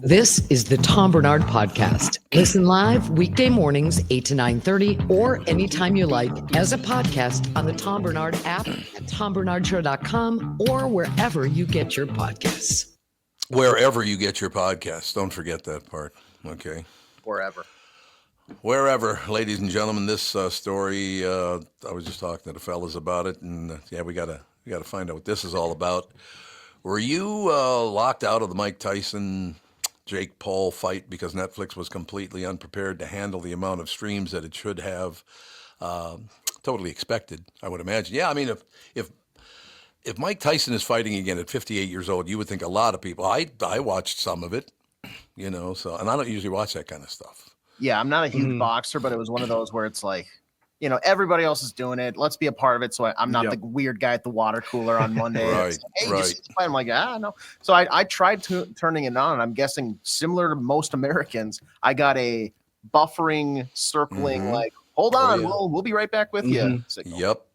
This is the Tom Barnard Podcast. Listen live weekday mornings, 8 to 9:30, or anytime you like as a podcast on the Tom Barnard app at tombarnardshow.com or wherever you get your podcasts. Wherever you get your podcasts. Don't forget that part. Okay. Wherever, ladies and gentlemen, this story, I was just talking to the fellas about it, and we gotta find out what this is all about. Were you locked out of the Mike Tyson Jake Paul fight because Netflix was completely unprepared to handle the amount of streams that it should have? Totally expected, I would imagine. Yeah, I mean, if Mike Tyson is fighting again at 58 years old, you would think a lot of people. I watched some of it, so, and I don't usually watch that kind of stuff. Yeah, I'm not a huge boxer, but it was one of those where it's like, everybody else is doing it. Let's be a part of it. So I'm not the weird guy at the water cooler on Monday. Right, right. I'm like, no. So I tried turning it on, and I'm guessing similar to most Americans, I got a buffering, circling, like, hold on, we'll be right back with you. Signal. Yep.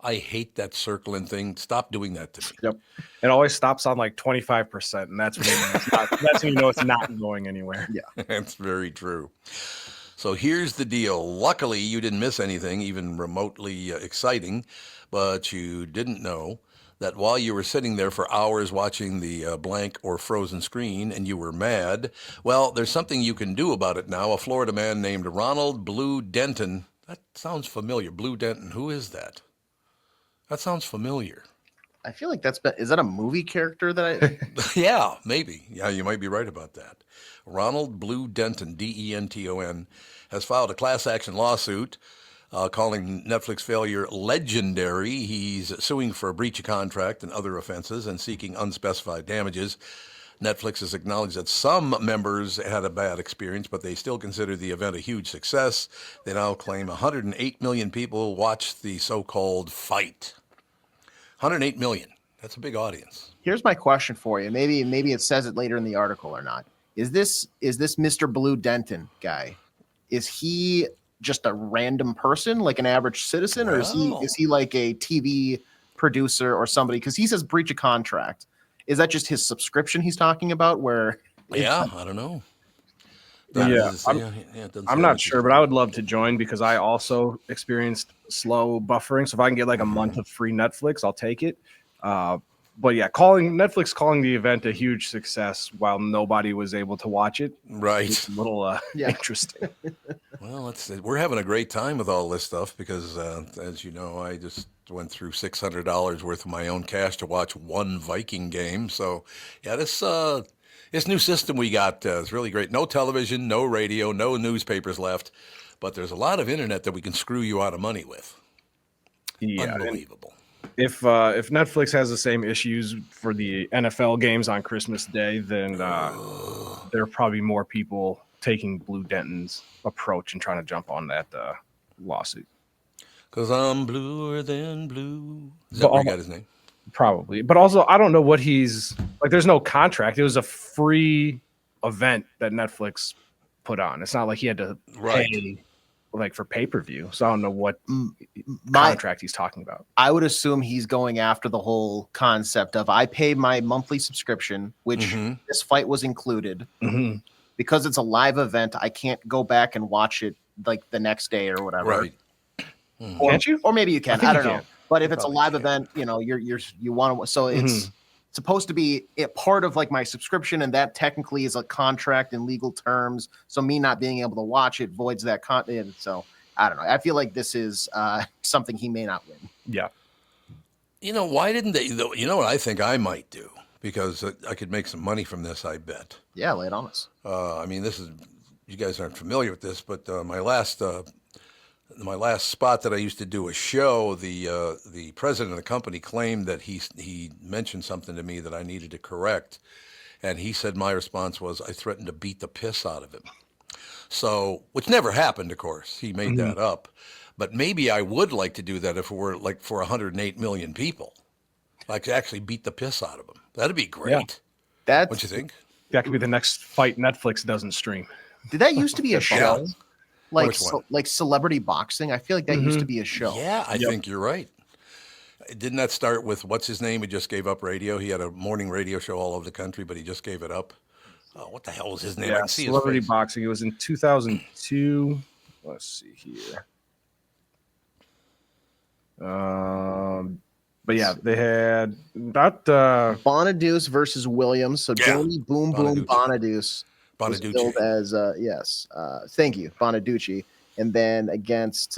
I hate that circling thing. Stop doing that to me. Yep. It always stops on like 25%, and that's when you know it's not going anywhere. Yeah. That's very true. So here's the deal. Luckily, you didn't miss anything even remotely exciting, but you didn't know that while you were sitting there for hours watching the blank or frozen screen and you were mad, well, there's something you can do about it now. A Florida man named Ronald Blue Denton. That sounds familiar. Blue Denton. Who is that? That sounds familiar. I feel like is that a movie character that Yeah, maybe. Yeah, you might be right about that. Ronald Blue Denton, Denton, has filed a class action lawsuit calling Netflix failure legendary. He's suing for a breach of contract and other offenses and seeking unspecified damages. Netflix has acknowledged that some members had a bad experience, but they still consider the event a huge success. They now claim 108 million people watched the so-called fight. 108 million. That's a big audience. Here's my question for you. Maybe it says it later in the article or not. Is this Mr. Blue Denton guy? Is he just a random person, like an average citizen, or is he like a TV producer or somebody? Because he says breach of contract. Is that just his subscription he's talking about? Where? Yeah, I don't know. I'm not sure, but I would love to join because I also experienced slow buffering. So if I can get like a month of free Netflix, I'll take it. But yeah, Netflix calling the event a huge success while nobody was able to watch it. Right. It's a little interesting. Well, we're having a great time with all this stuff because, as you know, I just went through $600 worth of my own cash to watch one Viking game. So, yeah, this new system we got is really great. No television, no radio, no newspapers left, but there's a lot of internet that we can screw you out of money with. Yeah, unbelievable. If Netflix has the same issues for the NFL games on Christmas Day, then there are probably more people taking Blue Denton's approach and trying to jump on that lawsuit. Because I'm bluer than blue. Is that where he got his name? Probably. But also, I don't know what he's like. There's no contract. It was a free event that Netflix put on. It's not like he had to pay like for pay-per-view. So I don't know what contract he's talking about. I would assume he's going after the whole concept of I pay my monthly subscription, which this fight was included. Because it's a live event, I can't go back and watch it like the next day or whatever. Right. Can't you? Or maybe you can. I don't know. But if it's a live event, you want to. So it's supposed to be a part of like my subscription, and that technically is a contract in legal terms. So me not being able to watch it voids that content. So I don't know. I feel like this is something he may not win. Yeah. Why didn't they? You know what I think I might do, because I could make some money from this. I bet. Yeah, lay it on us. I mean, this is, you guys aren't familiar with this, but my last spot that I used to do a show, the president of the company claimed that he mentioned something to me that I needed to correct, and he said my response was I threatened to beat the piss out of him. So, which never happened, of course. He made that up, but maybe I would like to do that if it were like for 108 million people, like actually beat the piss out of them. That'd be great. Yeah. What you think? That could be the next fight Netflix doesn't stream. Did that used to be a show? Yeah. Like celebrity boxing? I feel like that used to be a show. Yeah, I think you're right. Didn't that start with, what's his name? He just gave up radio. He had a morning radio show all over the country, but he just gave it up. Oh, what the hell was his name? I Yeah, can see Celebrity his face. Boxing. It was in 2002. Let's see here. But yeah, they had not Bonaduce versus Williams. So Yeah. Danny Boom Boom Bonaduce was Bonaduce. billed as yes. Thank you, Bonaducci. And then against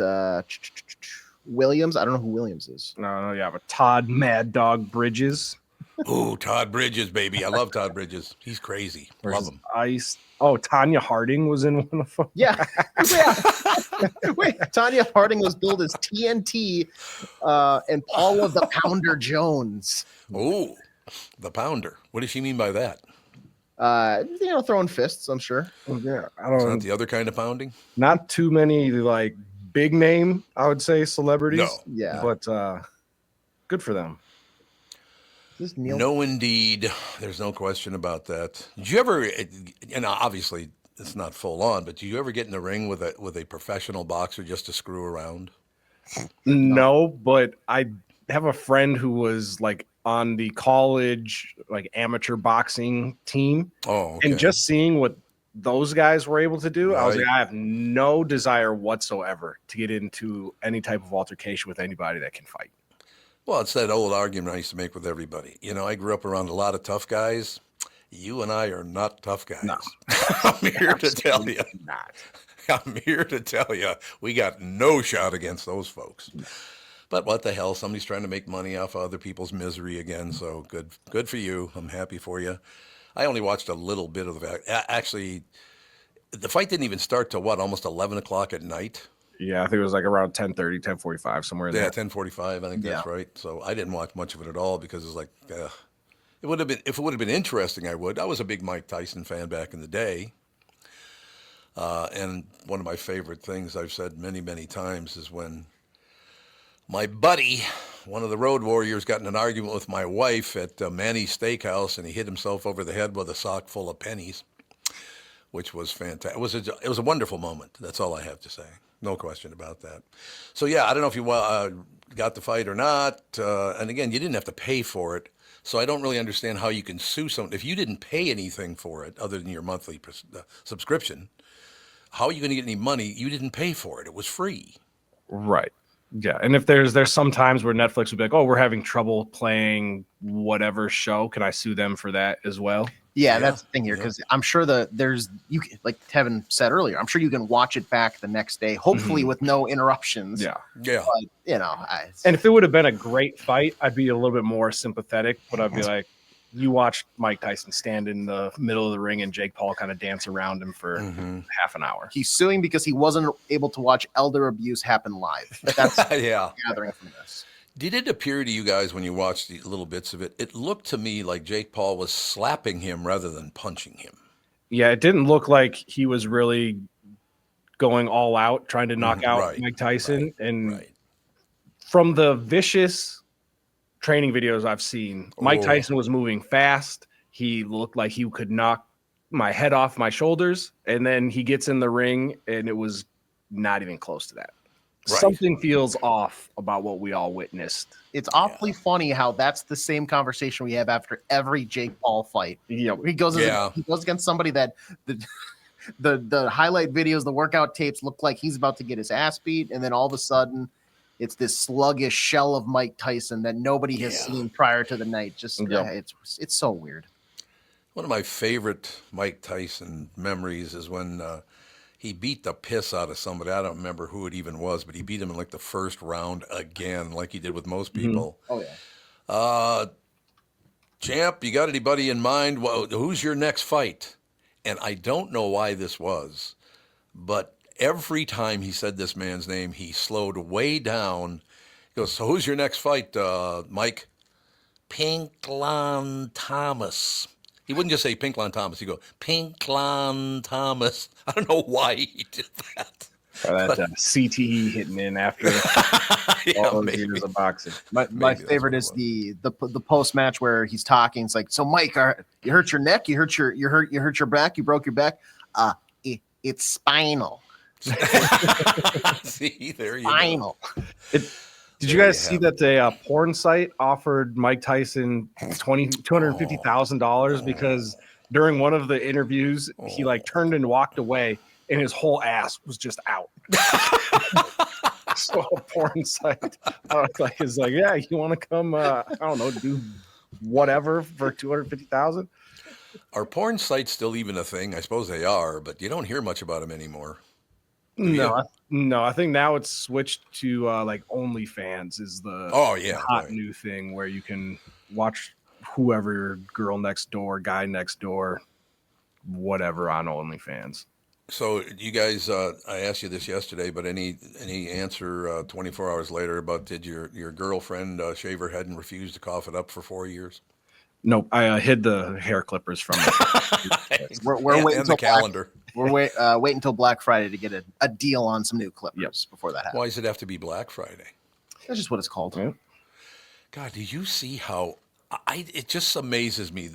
Williams, I don't know who Williams is. no, yeah, but Todd Mad Dog Bridges. Ooh, Todd Bridges, baby. I love Todd Bridges. He's crazy. Love him. Ice. Oh, Tanya Harding was in one of them. Yeah. Wait, Tanya Harding was billed as TNT and Paula the Pounder Jones. Oh, the Pounder. What does she mean by that? Throwing fists, I'm sure. Yeah, I It's don't. not the other kind of pounding? Not too many like big name, I would say, celebrities. No. Yeah. But good for them. Is this Neil? No, indeed. There's no question about that. Did you ever, and obviously it's not full on, but do you ever get in the ring with a professional boxer just to screw around? No, but I have a friend who was like on the college like amateur boxing team. Oh, okay. And just seeing what those guys were able to do, I was Right. like, I have no desire whatsoever to get into any type of altercation with anybody that can fight. Well, it's that old argument I used to make with everybody. I grew up around a lot of tough guys. You and I are not tough guys. No. I'm here to tell you. Not. I'm here to tell you, we got no shot against those folks. But what the hell? Somebody's trying to make money off of other people's misery again. So good for you. I'm happy for you. I only watched a little bit of the actually. The fight didn't even start till almost 11 o'clock at night. Yeah, I think it was like around 10:30, 10:45, somewhere in Yeah, there. 10:45. I think that's right. So I didn't watch much of it at all because it's like it would have been if it would have been interesting. I would. I was a big Mike Tyson fan back in the day. And one of my favorite things I've said many, many times is when my buddy, one of the Road Warriors, got in an argument with my wife at Manny's Steakhouse, and he hit himself over the head with a sock full of pennies, which was fantastic. It was a wonderful moment. That's all I have to say. No question about that. So, yeah, I don't know if you got the fight or not. And, again, you didn't have to pay for it. So I don't really understand how you can sue someone. If you didn't pay anything for it other than your monthly subscription, how are you going to get any money? You didn't pay for it. It was free. Right. Yeah. And if there's some times where Netflix would be like, oh, we're having trouble playing whatever show. Can I sue them for that as well? Yeah, that's the thing here, because I'm sure you like Tevin said earlier, I'm sure you can watch it back the next day, hopefully with no interruptions. Yeah. Yeah. But, And if it would have been a great fight, I'd be a little bit more sympathetic, but I'd be like, you watched Mike Tyson stand in the middle of the ring and Jake Paul kind of dance around him for half an hour. he's suing because he wasn't able to watch elder abuse happen live. That's Yeah. gathering from this. Did it appear to you guys when you watched the little bits of it, it looked to me like Jake Paul was slapping him rather than punching him? Yeah, it didn't look like he was really going all out trying to knock out Mike Tyson. From the vicious training videos I've seen, Mike Tyson was moving fast. He looked like he could knock my head off my shoulders, and then he gets in the ring, and it was not even close to that. Right. Something feels off about what we all witnessed. It's awfully funny how that's the same conversation we have after every Jake Paul fight. Yeah, He goes against somebody that the highlight videos, the workout tapes look like he's about to get his ass beat, and then all of a sudden it's this sluggish shell of Mike Tyson that nobody has seen prior to the night. Just it's so weird. One of my favorite Mike Tyson memories is when he beat the piss out of somebody. I don't remember who it even was, but he beat him in like the first round again, like he did with most people. Oh yeah. Champ, you got anybody in mind? Well, who's your next fight? And I don't know why this was, but every time he said this man's name, he slowed way down. He goes, so who's your next fight, Mike? Pinklon Thomas. He wouldn't just say Pinklon Thomas. He'd go, Pinklon Thomas. I don't know why he did that. That CTE hitting in after all those years of boxing. My favorite is the post match where he's talking. It's like, so Mike, you hurt your neck, you hurt your back, you broke your back. It's spinal. See, there you Spinal. go. Did you guys see that the porn site offered Mike Tyson $250,000 because during one of the interviews, he like turned and walked away, and his whole ass was just out. So a porn site is like, yeah, you want to come? I don't know, do whatever for $250,000. Are porn sites still even a thing? I suppose they are, but you don't hear much about them anymore. No, I think now it's switched to like OnlyFans is the hot new thing where you can watch whoever girl next door, guy next door, whatever on OnlyFans. So you guys, I asked you this yesterday, but any answer 24 hours later about did your girlfriend shave her head and refuse to cough it up for 4 years? Nope, I hid the hair clippers from it. We're waiting until the calendar. We're waiting until Black Friday to get a deal on some new clippers before that happens. Why does it have to be Black Friday? That's just what it's called. Yeah. God, do you see how it just amazes me?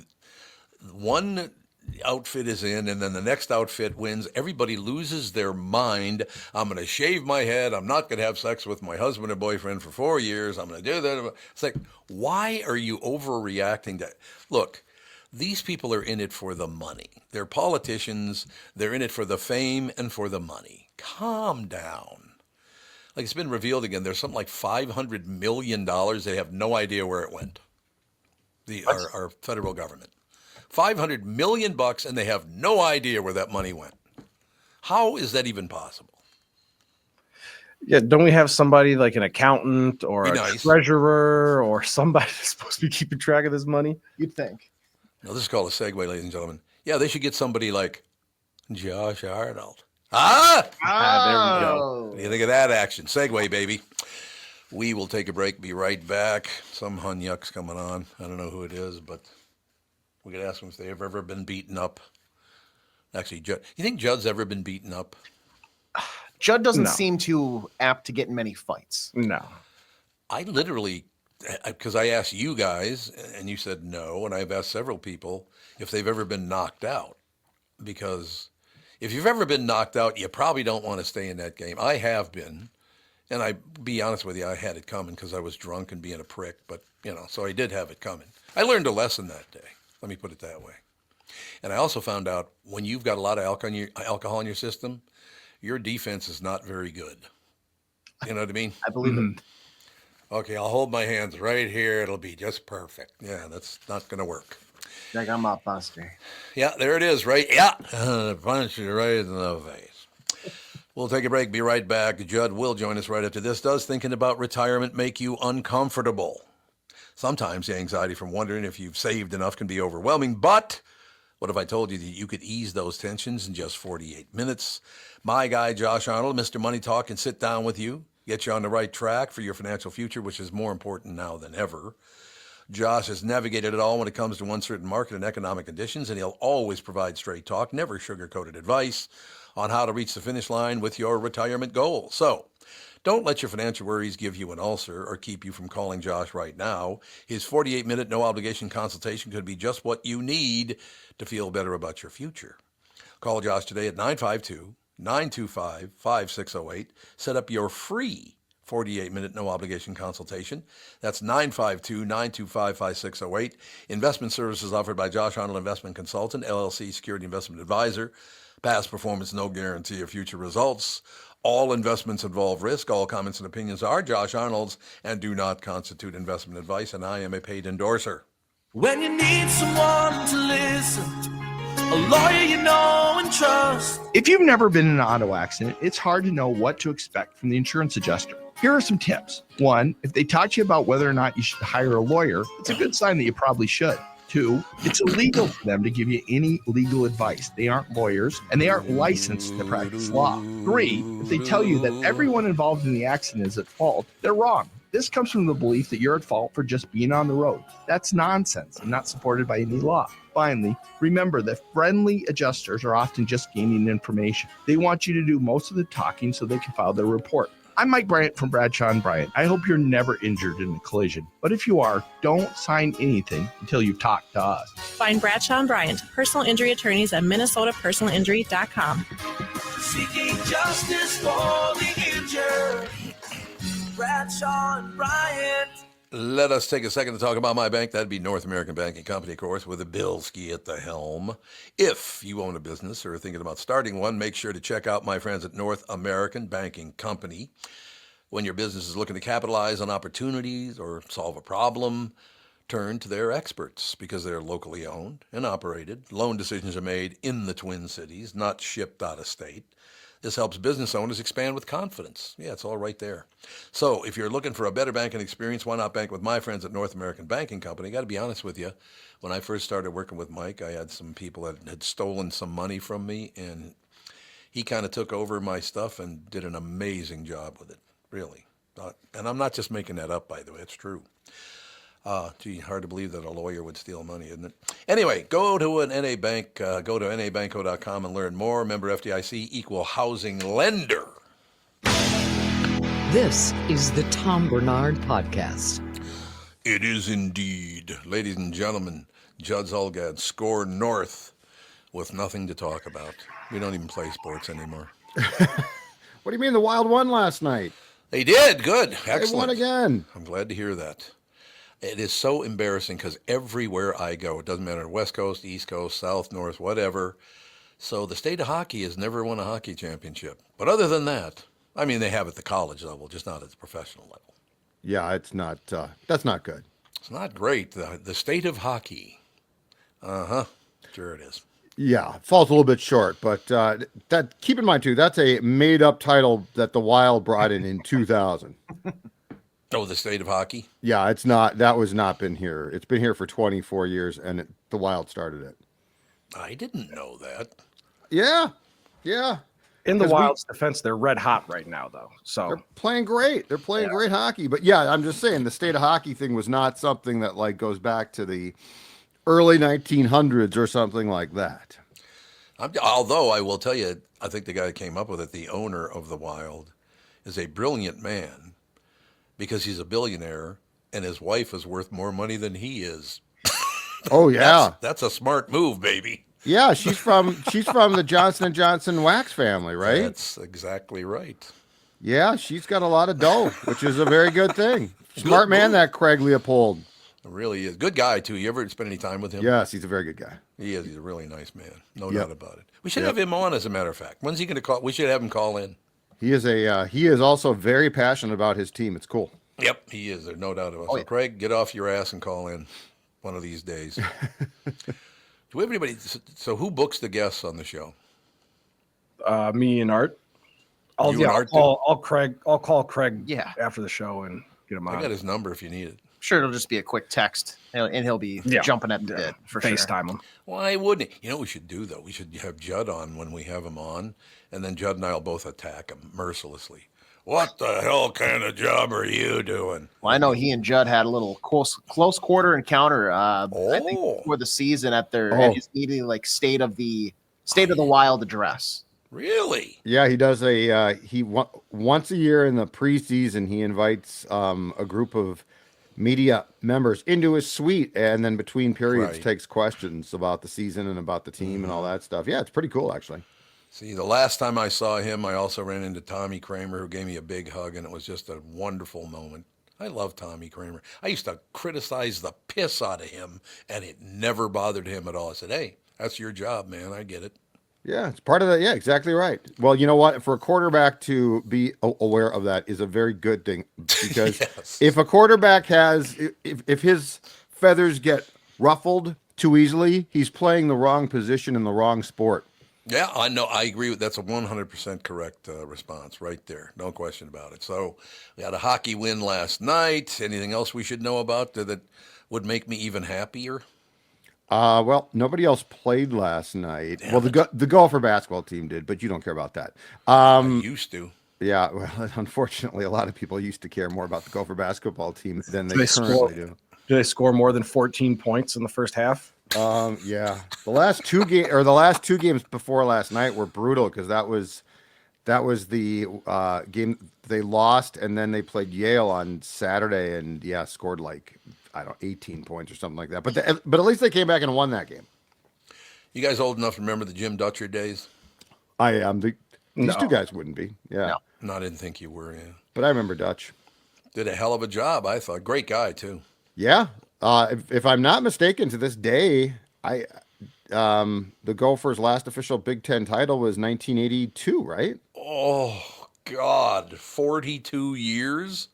One outfit is in, and then the next outfit wins. Everybody loses their mind. I'm going to shave my head. I'm not going to have sex with my husband or boyfriend for 4 years. I'm going to do that. It's like, why are you overreacting to? Look, these people are in it for the money. They're politicians. They're in it for the fame and for the money. Calm down. Like it's been revealed again, there's something like $500 million. They have no idea where it went. Our federal government. $500 million, and they have no idea where that money went. How is that even possible? Yeah, don't we have somebody like an accountant or a treasurer or somebody that's supposed to be keeping track of this money? You'd think. Now, this is called a segue, ladies and gentlemen. Yeah, they should get somebody like Josh Arnold. There we go. What do you think of that action? Segue, baby. We will take a break, be right back. Some hunyuck's coming on. I don't know who it is, but we could ask them if they've ever been beaten up. Actually, Judd, you think Judd's ever been beaten up? Judd doesn't seem too apt to get in many fights. No. I literally, because I asked you guys, and you said no, and I've asked several people if they've ever been knocked out. Because if you've ever been knocked out, you probably don't want to stay in that game. I have been. And I be honest with you, I had it coming because I was drunk and being a prick. But, so I did have it coming. I learned a lesson that day. Let me put it that way. And I also found out when you've got a lot of alcohol in your system, your defense is not very good. You know what I mean? I believe it. Okay, I'll hold my hands right here. It'll be just perfect. Yeah, that's not going to work. Like I'm a buster. Yeah, there it is, right? Yeah. Punch you right in the face. We'll take a break. Be right back. Judd will join us right after this. Does thinking about retirement make you uncomfortable? Sometimes the anxiety from wondering if you've saved enough can be overwhelming, but what if I told you that you could ease those tensions in just 48 minutes? My guy, Josh Arnold, Mr. Money Talk, can sit down with you, get you on the right track for your financial future, which is more important now than ever. Josh has navigated it all when it comes to uncertain market and economic conditions, and he'll always provide straight talk, never sugar-coated advice on how to reach the finish line with your retirement goals. So, don't let your financial worries give you an ulcer or keep you from calling Josh right now. His 48-minute no-obligation consultation could be just what you need to feel better about your future. Call Josh today at 952-925-5608. Set up your free 48-minute no-obligation consultation. That's 952-925-5608. Investment services offered by Josh Arnold Investment Consultant, LLC, Security Investment Advisor. Past performance, no guarantee of future results. All investments involve risk. All comments and opinions are Josh Arnold's and do not constitute investment advice, and I am a paid endorser. When you need someone to listen, a lawyer you know and trust. If you've never been in an auto accident, it's hard to know what to expect from the insurance adjuster. Here are some tips. 1, if they talk to you about whether or not you should hire a lawyer, it's a good sign that you probably should. 2, it's illegal for them to give you any legal advice. They aren't lawyers, and they aren't licensed to practice law. 3, if they tell you that everyone involved in the accident is at fault, they're wrong. This comes from the belief that you're at fault for just being on the road. That's nonsense and not supported by any law. Finally, remember that friendly adjusters are often just gaining information. They want you to do most of the talking so they can file their report. I'm Mike Bryant from Bradshaw & Bryant. I hope you're never injured in a collision. But if you are, don't sign anything until you've talked to us. Find Bradshaw & Bryant, personal injury attorneys at minnesotapersonalinjury.com. Seeking justice for the injured. Bradshaw & Bryant. Let us take a second to talk about my bank. That'd be North American Banking Company, of course, with a Bilski at the helm. If you own a business or are thinking about starting one, make sure to check out my friends at North American Banking Company. When your business is looking to capitalize on opportunities or solve a problem, turn to their experts because they're locally owned and operated. Loan decisions are made in the Twin Cities, not shipped out of state. This helps business owners expand with confidence. Yeah, it's all right there. So if you're looking for a better banking experience, why not bank with my friends at North American Banking Company? Got to be honest with you. When I first started working with Mike, I had some people that had stolen some money from me, and he kind of took over my stuff and did an amazing job with it, really. And I'm not just making that up, by the way. It's true. Gee, hard to believe that a lawyer would steal money, isn't it? Anyway, go to an NA Bank, go to nabanco.com and learn more. Member FDIC, equal housing lender. This is the Tom Barnard Podcast. It is indeed. Ladies and gentlemen, Judd Zulgad, SKOR North, with nothing to talk about. We don't even play sports anymore. What do you mean the Wild won last night? They did. Good. Excellent. They won again. I'm glad to hear that. It is so embarrassing because everywhere I go, it doesn't matter, West Coast, East Coast, South, North, whatever. So the state of hockey has never won a hockey championship. But other than that, I mean, they have at the college level, just not at the professional level. Yeah, it's not. That's not good. It's not great. The state of hockey. Sure it is. Yeah, it falls a little bit short, but that keep in mind too. That's a made-up title that the Wild brought in 2000. Oh, the state of hockey? Yeah, it's not. That was not been here. It's been here for 24 years, and the Wild started it. I didn't know that. Yeah. In the Wild's defense, they're red hot right now, though. So they're playing great. They're playing great hockey. But yeah, I'm just saying the state of hockey thing was not something that like goes back to the early 1900s or something like that. Although I will tell you, I think the guy that came up with it, the owner of the Wild, is a brilliant man. Because he's a billionaire and his wife is worth more money than he is. Oh yeah, that's a smart move, baby. Yeah, she's from the Johnson & Johnson wax family, right? That's exactly right. Yeah, she's got a lot of dough, which is a very good thing. Smart man, that Craig Leopold. It really is. Good guy too. You ever spend any time with him? Yes, he's a very good guy. He is. He's a really nice man. No doubt about it. We should have him on, as a matter of fact. When's he going to call? We should have him call in. He is also very passionate about his team. It's cool. Yep, he is. There's no doubt about it. So, Craig, get off your ass and call in one of these days. Do we have anybody? So who books the guests on the show? Me and Art. I'll call Craig after the show and get him on. I got his number if you need it. Sure, it'll just be a quick text, and he'll be jumping at the bit for FaceTime him. Why wouldn't he? You know what we should do, though? We should have Judd on when we have him on, and then Judd and I will both attack him mercilessly. What the hell kind of job are you doing? Well, I know he and Judd had a little close quarter encounter. I think before the season at his meeting, like state of the Wild address. Really? Yeah, he does once a year in the preseason. He invites a group of media members into his suite, and then between periods takes questions about the season and about the team and all that stuff. Yeah, it's pretty cool actually. See, the last time I saw him, I also ran into Tommy Kramer, who gave me a big hug, and it was just a wonderful moment. I love Tommy Kramer. I used to criticize the piss out of him, and it never bothered him at all. I said, hey, that's your job, man. I get it. Yeah, it's part of that. Yeah, exactly right. Well, you know what? For a quarterback to be aware of that is a very good thing, because if a quarterback if his feathers get ruffled too easily, he's playing the wrong position in the wrong sport. Yeah, I know. I agree with that's a 100% correct response right there. No question about it. So we had a hockey win last night. Anything else we should know about that would make me even happier? Well, nobody else played last night. Damn the Gopher basketball team did, but you don't care about that. I used to. Yeah, well, unfortunately, a lot of people used to care more about the Gopher basketball team than they currently do. Did they score more than 14 points in the first half? Yeah. The last two games before last night were brutal, because that was the game they lost, and then they played Yale on Saturday and scored like 18 points or something like that. But at least they came back and won that game. You guys old enough to remember the Jim Dutcher days? I am. These two guys wouldn't be. Yeah. No, I didn't think you were. Yeah. But I remember Dutch. Did a hell of a job, I thought. Great guy, too. Yeah. If I'm not mistaken, to this day, the Gophers' last official Big Ten title was 1982, right? Oh, God. 42 years?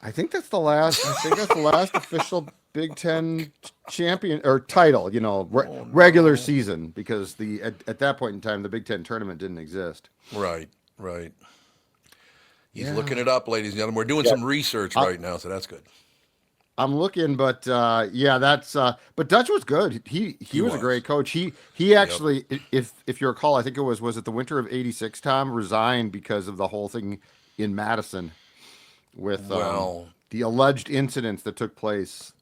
I think that's the last official Big Ten champion or title, regular season, because at that point in time, the Big Ten tournament didn't exist. Right. He's looking it up, ladies and gentlemen. We're doing some research right now, so that's good. I'm looking, but that's. But Dutch was good. He was a great coach. He actually, if you recall, I think was it the winter of '86? Tom resigned because of the whole thing in Madison with the alleged incidents that took place.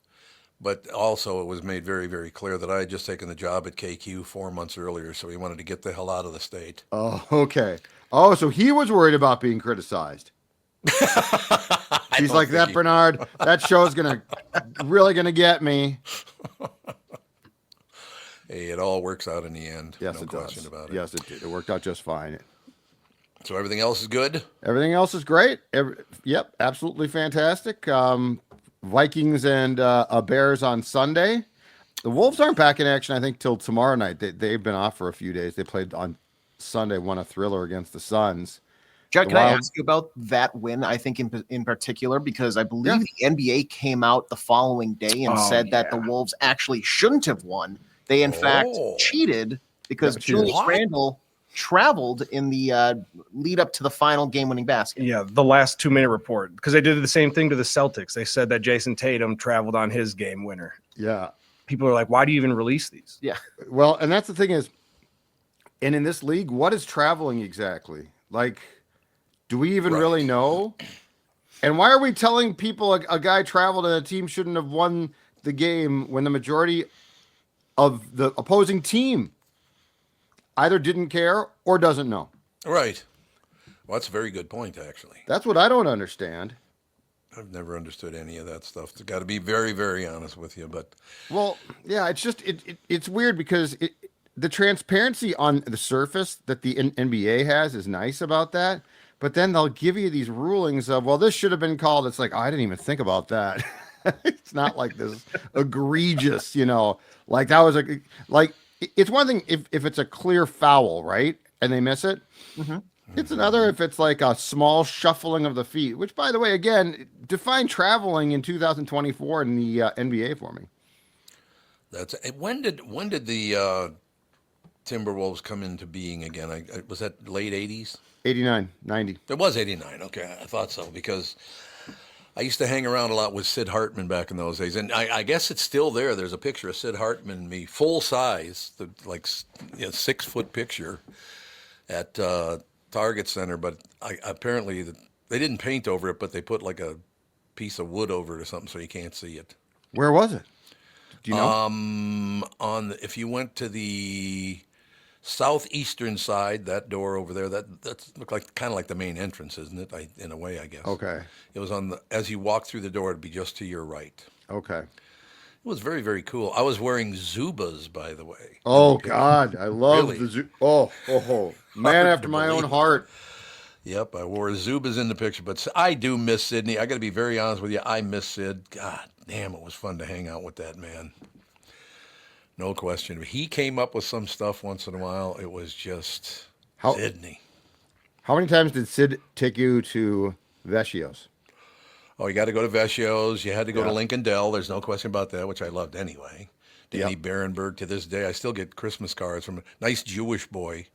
But also, it was made very, very clear that I had just taken the job at KQ 4 months earlier, so he wanted to get the hell out of the state. Oh, okay. Oh, so he was worried about being criticized. He's like, that Barnard, that show's really gonna get me. Hey, it all works out in the end. Yes, no it question does. about it. Yes, it did. It worked out just fine. So everything else is good? Everything else is great. Yep, absolutely fantastic. Vikings and Bears on Sunday. The Wolves aren't back in action, I think, till tomorrow night. They've been off for a few days. They played on Sunday, won a thriller against the Suns. Judd, can I ask you about that win? I think in particular, because I believe the NBA came out the following day and said that the Wolves actually shouldn't have won. They, in fact, cheated because Julius Randle traveled in the lead up to the final game-winning basket. Yeah, the last 2-minute report, because they did the same thing to the Celtics. They said that Jason Tatum traveled on his game winner. Yeah. People are like, why do you even release these? Yeah. Well, and that's the thing is, and in this league, what is traveling exactly? Like, do we even really know? And why are we telling people a guy traveled and a team shouldn't have won the game when the majority of the opposing team either didn't care or doesn't know? Right. Well, that's a very good point, actually. That's what I don't understand. I've never understood any of that stuff. I've got to be very, very honest with you. But it's just it's weird because the transparency on the surface that the NBA has is nice about that. But then they'll give you these rulings of, well, this should have been called. It's like, I didn't even think about that. It's not like this egregious, like that was it's one thing if it's a clear foul, right? And they miss it. Mm-hmm. It's another if it's like a small shuffling of the feet, which, by the way, again, define traveling in 2024 in the NBA for me. That's when did the Timberwolves come into being again? Was that late 80s? 89, 90. It was 89. Okay, I thought so because I used to hang around a lot with Sid Hartman back in those days, and I guess it's still there. There's a picture of Sid Hartman and me, full size, 6-foot picture at Target Center. But apparently they didn't paint over it, but they put like a piece of wood over it or something so you can't see it. Where was it? Do you know? If you went to the southeastern side, that door over there, that looked like kind of like the main entrance, isn't it? In a way, I guess. Okay. It was as you walk through the door, it'd be just to your right. Okay. It was very, very cool. I was wearing Zubas, by the way. Oh God, I love the Zubas. Oh, man after my own heart. Yep, I wore Zubas in the picture, but I do miss Sydney. I got to be very honest with you. I miss Sid. God damn, it was fun to hang out with that man. No question. He came up with some stuff once in a while. It was just Sydney. How many times did Sid take you to Vecchio's? Oh, you got to go to Vecchio's. You had to go to Lincoln Dell. There's no question about that, which I loved anyway. Danny Berenberg, to this day, I still get Christmas cards from a nice Jewish boy.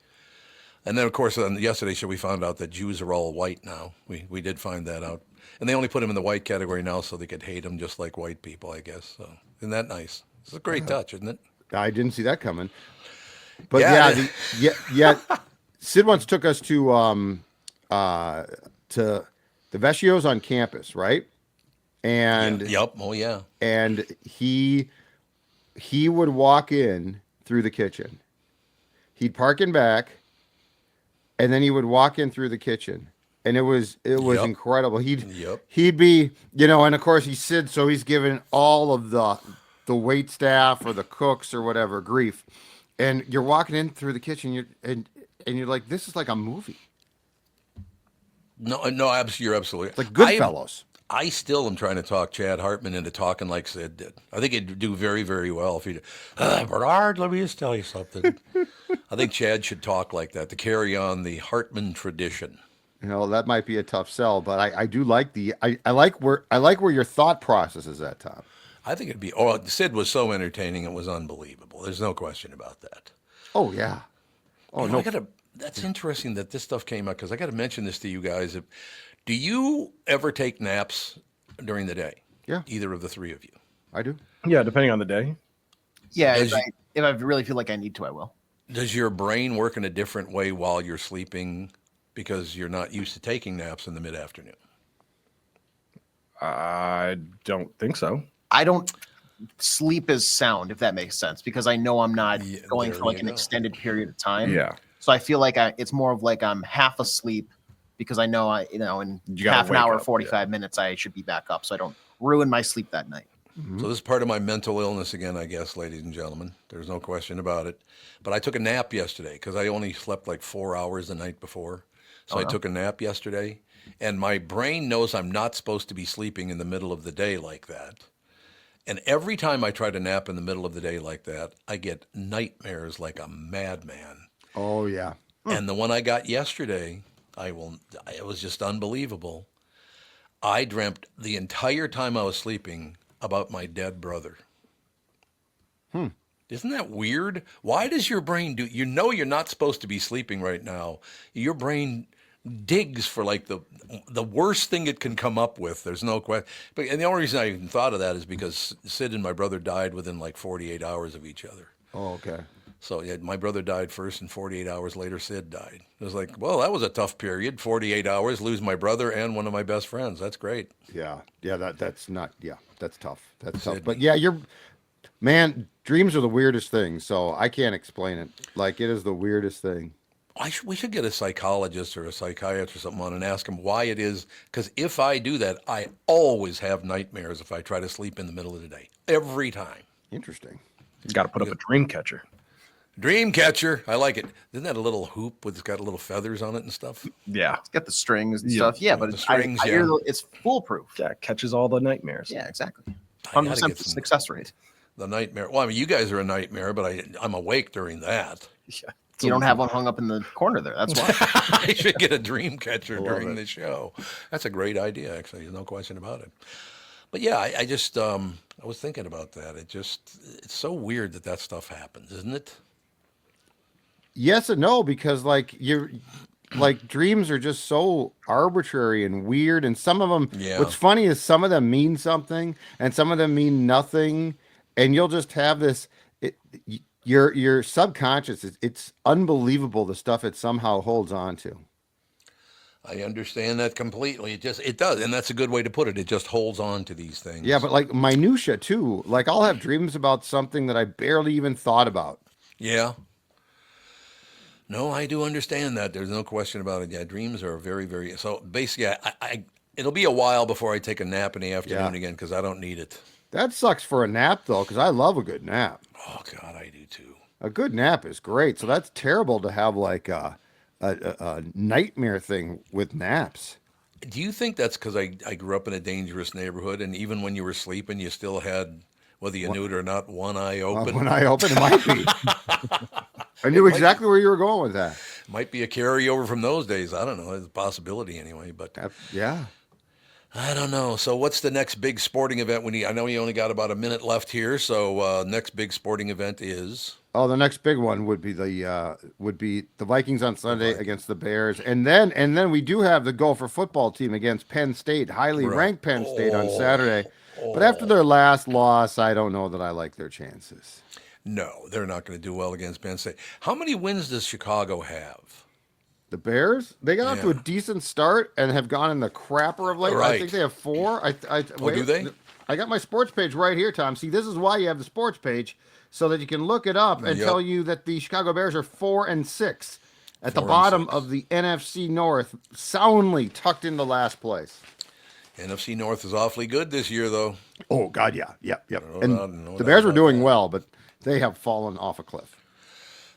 And then, of course, on yesterday's show, we found out that Jews are all white now. We did find that out. And they only put them in the white category now so they could hate them just like white people, I guess. So isn't that nice? It's a great touch, isn't it? I didn't see that coming. But Sid once took us to the Vecchio's on campus, right? And and he would walk in through the kitchen. He'd park in back, and then he would walk in through the kitchen. And it was incredible. He'd be, and of course he's Sid, so he's giving all of the wait staff or the cooks or whatever grief. And you're walking in through the kitchen, and you're like, this is like a movie. No, you're absolutely. It's like Goodfellas. I still am trying to talk Chad Hartman into talking like Sid did. I think he'd do very, very well if he did. Bernard, let me just tell you something. I think Chad should talk like that to carry on the Hartman tradition. You know, that might be a tough sell, but I do like I like where your thought process is at, Tom. I think it'd be. Oh, Sid was so entertaining; it was unbelievable. There's no question about that. Oh yeah. Oh no. That's interesting that this stuff came out because I got to mention this to you guys. Do you ever take naps during the day? Yeah. Either of the three of you. I do. Yeah, depending on the day. Yeah, if I really feel like I need to, I will. Does your brain work in a different way while you're sleeping because you're not used to taking naps in the mid-afternoon? I don't think so. I don't sleep as sound, if that makes sense, because I know I'm not going for like an extended period of time. Yeah. So I feel like it's more of like I'm half asleep because I know in half an hour, 45 minutes, I should be back up. So I don't ruin my sleep that night. Mm-hmm. So this is part of my mental illness again, I guess, ladies and gentlemen. There's no question about it. But I took a nap yesterday because I only slept like 4 hours the night before. So I took a nap yesterday. And my brain knows I'm not supposed to be sleeping in the middle of the day like that. And every time I try to nap in the middle of the day like that, I get nightmares like a madman. Oh, yeah. And the one I got yesterday, it was just unbelievable. I dreamt the entire time I was sleeping about my dead brother. Isn't that weird? Why does your brain do? You know you're not supposed to be sleeping right now. Your brain digs for like the worst thing it can come up with. There's no question. And the only reason I even thought of that is because Sid and my brother died within like 48 hours of each other. Oh, okay. So yeah, my brother died first, and 48 hours later, Sid died. It was like, well, that was a tough period. 48 hours, lose my brother and one of my best friends. That's great. Yeah, that's not. Yeah, that's tough. That's tough. But yeah, man, dreams are the weirdest thing. So I can't explain it. Like it is the weirdest thing. We should get a psychologist or a psychiatrist or something on and ask him why it is. Because if I do that, I always have nightmares if I try to sleep in the middle of the day. Every time. Interesting. You got to put up a dream catcher. Dream catcher. I like it. Isn't that a little hoop with it's got little feathers on it and stuff? Yeah. It's got the strings and stuff. Yeah, but I hear it's foolproof. Yeah, it catches all the nightmares. Yeah, exactly. 100% success rate. The nightmare. Well, I mean, you guys are a nightmare, but I'm awake during that. Yeah. You don't have one hung up in the corner there. That's why. I should get a dream catcher during the show. That's a great idea, actually. There's no question about it. But yeah, I just I was thinking about that. It's so weird that stuff happens, isn't it? Yes and no, because like dreams are just so arbitrary and weird, and some of them. Yeah. What's funny is some of them mean something, and some of them mean nothing, and you'll just have this. Your subconscious it's unbelievable the stuff it somehow holds on to. I understand that completely. It does, and that's a good way to put it. It just holds on to these things. Yeah, but like minutia too. Like I'll have dreams about something that I barely even thought about. Yeah. No, I do understand that. There's no question about it. Yeah, dreams are very, very. So basically, it'll be a while before I take a nap in the afternoon again because I don't need it. That sucks for a nap though, because I love a good nap. Oh God, I do too. A good nap is great. So that's terrible to have like a nightmare thing with naps. Do you think that's because I grew up in a dangerous neighborhood, and even when you were sleeping, you still had, whether you knew it or not, one eye open? One eye open, it might be. I knew exactly where you were going with that. Might be a carryover from those days. I don't know. It's a possibility anyway. But yeah. I don't know. So what's the next big sporting event? I know you only got about a minute left here. So next big sporting event is? Oh, the next big one would be the Vikings on Sunday against the Bears, and then we do have the Gopher football team against Penn State, highly ranked Penn State on Saturday. But after their last loss, I don't know that I like their chances. No, they're not going to do well against Penn State. How many wins does Chicago have? The Bears? They got off to a decent start and have gone in the crapper of late. Right. I think they have 4. Do they? I got my sports page right here, Tom. See, this is why you have the sports page, so that you can look it up and tell you that the Chicago Bears are 4-6 at the bottom of the NFC North, soundly tucked into last place. NFC North is awfully good this year, though. Oh, God, yeah. Yep. No the Bears were doing well, but they have fallen off a cliff.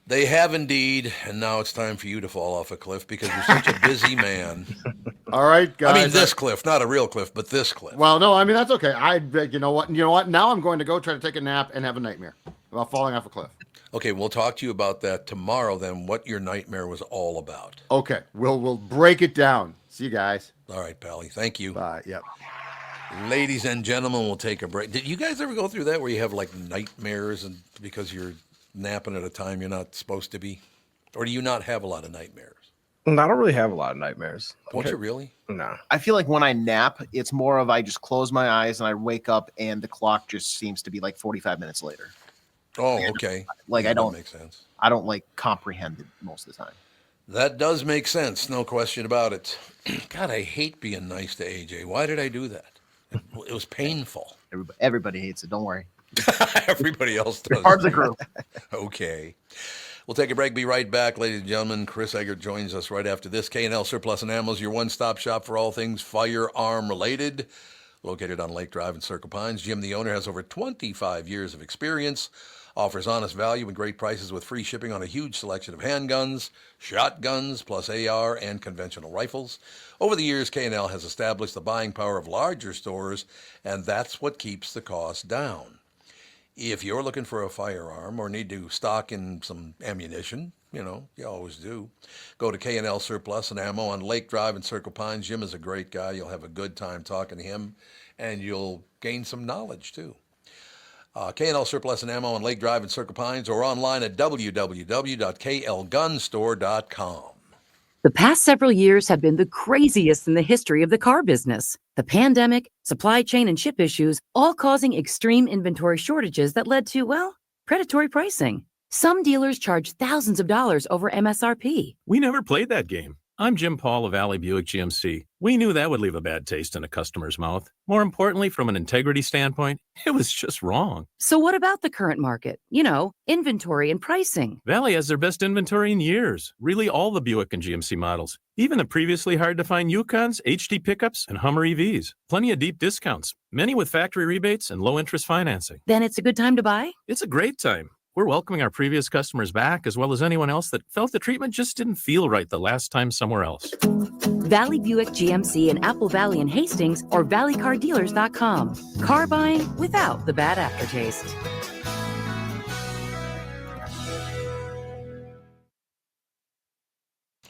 They have indeed, and now it's time for you to fall off a cliff because you're such a busy man. All right, guys. I mean, this cliff, not a real cliff, but this cliff. Well, no, I mean that's okay. You know what? Now I'm going to go try to take a nap and have a nightmare about falling off a cliff. Okay, we'll talk to you about that tomorrow. Then, what your nightmare was all about. Okay, we'll break it down. See you guys. All right, Pally. Thank you. Bye. Yep. Ladies and gentlemen, we'll take a break. Did you guys ever go through that where you have like nightmares and because you're napping at a time you're not supposed to be, or do you not have a lot of nightmares? I don't really have a lot of nightmares. Don't you really? No. I feel like when I nap, it's more of I just close my eyes and I wake up and the clock just seems to be like 45 minutes later. Oh, okay. Like Yeah, I don't that makes sense. I don't like comprehend it most of the time. That does make sense. No question about it. God, I hate being nice to AJ. Why did I do that? It was painful. Everybody hates it. Don't worry. Everybody else does. Part of the group. Okay. We'll take a break. Be right back, ladies and gentlemen. Chris Eggert joins us right after this. K&L Surplus and Ammo is your one-stop shop for all things firearm related. Located on Lake Drive in Circle Pines, Jim, the owner, has over 25 years of experience, offers honest value and great prices with free shipping on a huge selection of handguns, shotguns, plus AR and conventional rifles. Over the years, K&L has established the buying power of larger stores, and that's what keeps the cost down. If you're looking for a firearm or need to stock in some ammunition, you always do, go to K&L Surplus and Ammo on Lake Drive in Circle Pines. Jim is a great guy. You'll have a good time talking to him, and you'll gain some knowledge, too. K&L Surplus and Ammo on Lake Drive in Circle Pines or online at www.klgunstore.com. The past several years have been the craziest in the history of the car business. The pandemic, supply chain and chip issues, all causing extreme inventory shortages that led to, predatory pricing. Some dealers charge thousands of dollars over MSRP. We never played that game. I'm Jim Paul of Valley Buick GMC. We knew that would leave a bad taste in a customer's mouth. More importantly, from an integrity standpoint, it was just wrong. So what about the current market? Inventory and pricing. Valley has their best inventory in years. Really all the Buick and GMC models. Even the previously hard-to-find Yukons, HD pickups, and Hummer EVs. Plenty of deep discounts. Many with factory rebates and low-interest financing. Then it's a good time to buy? It's a great time. We're welcoming our previous customers back, as well as anyone else that felt the treatment just didn't feel right the last time somewhere else. Valley Buick GMC in Apple Valley and Hastings or valleycardealers.com. Car buying without the bad aftertaste.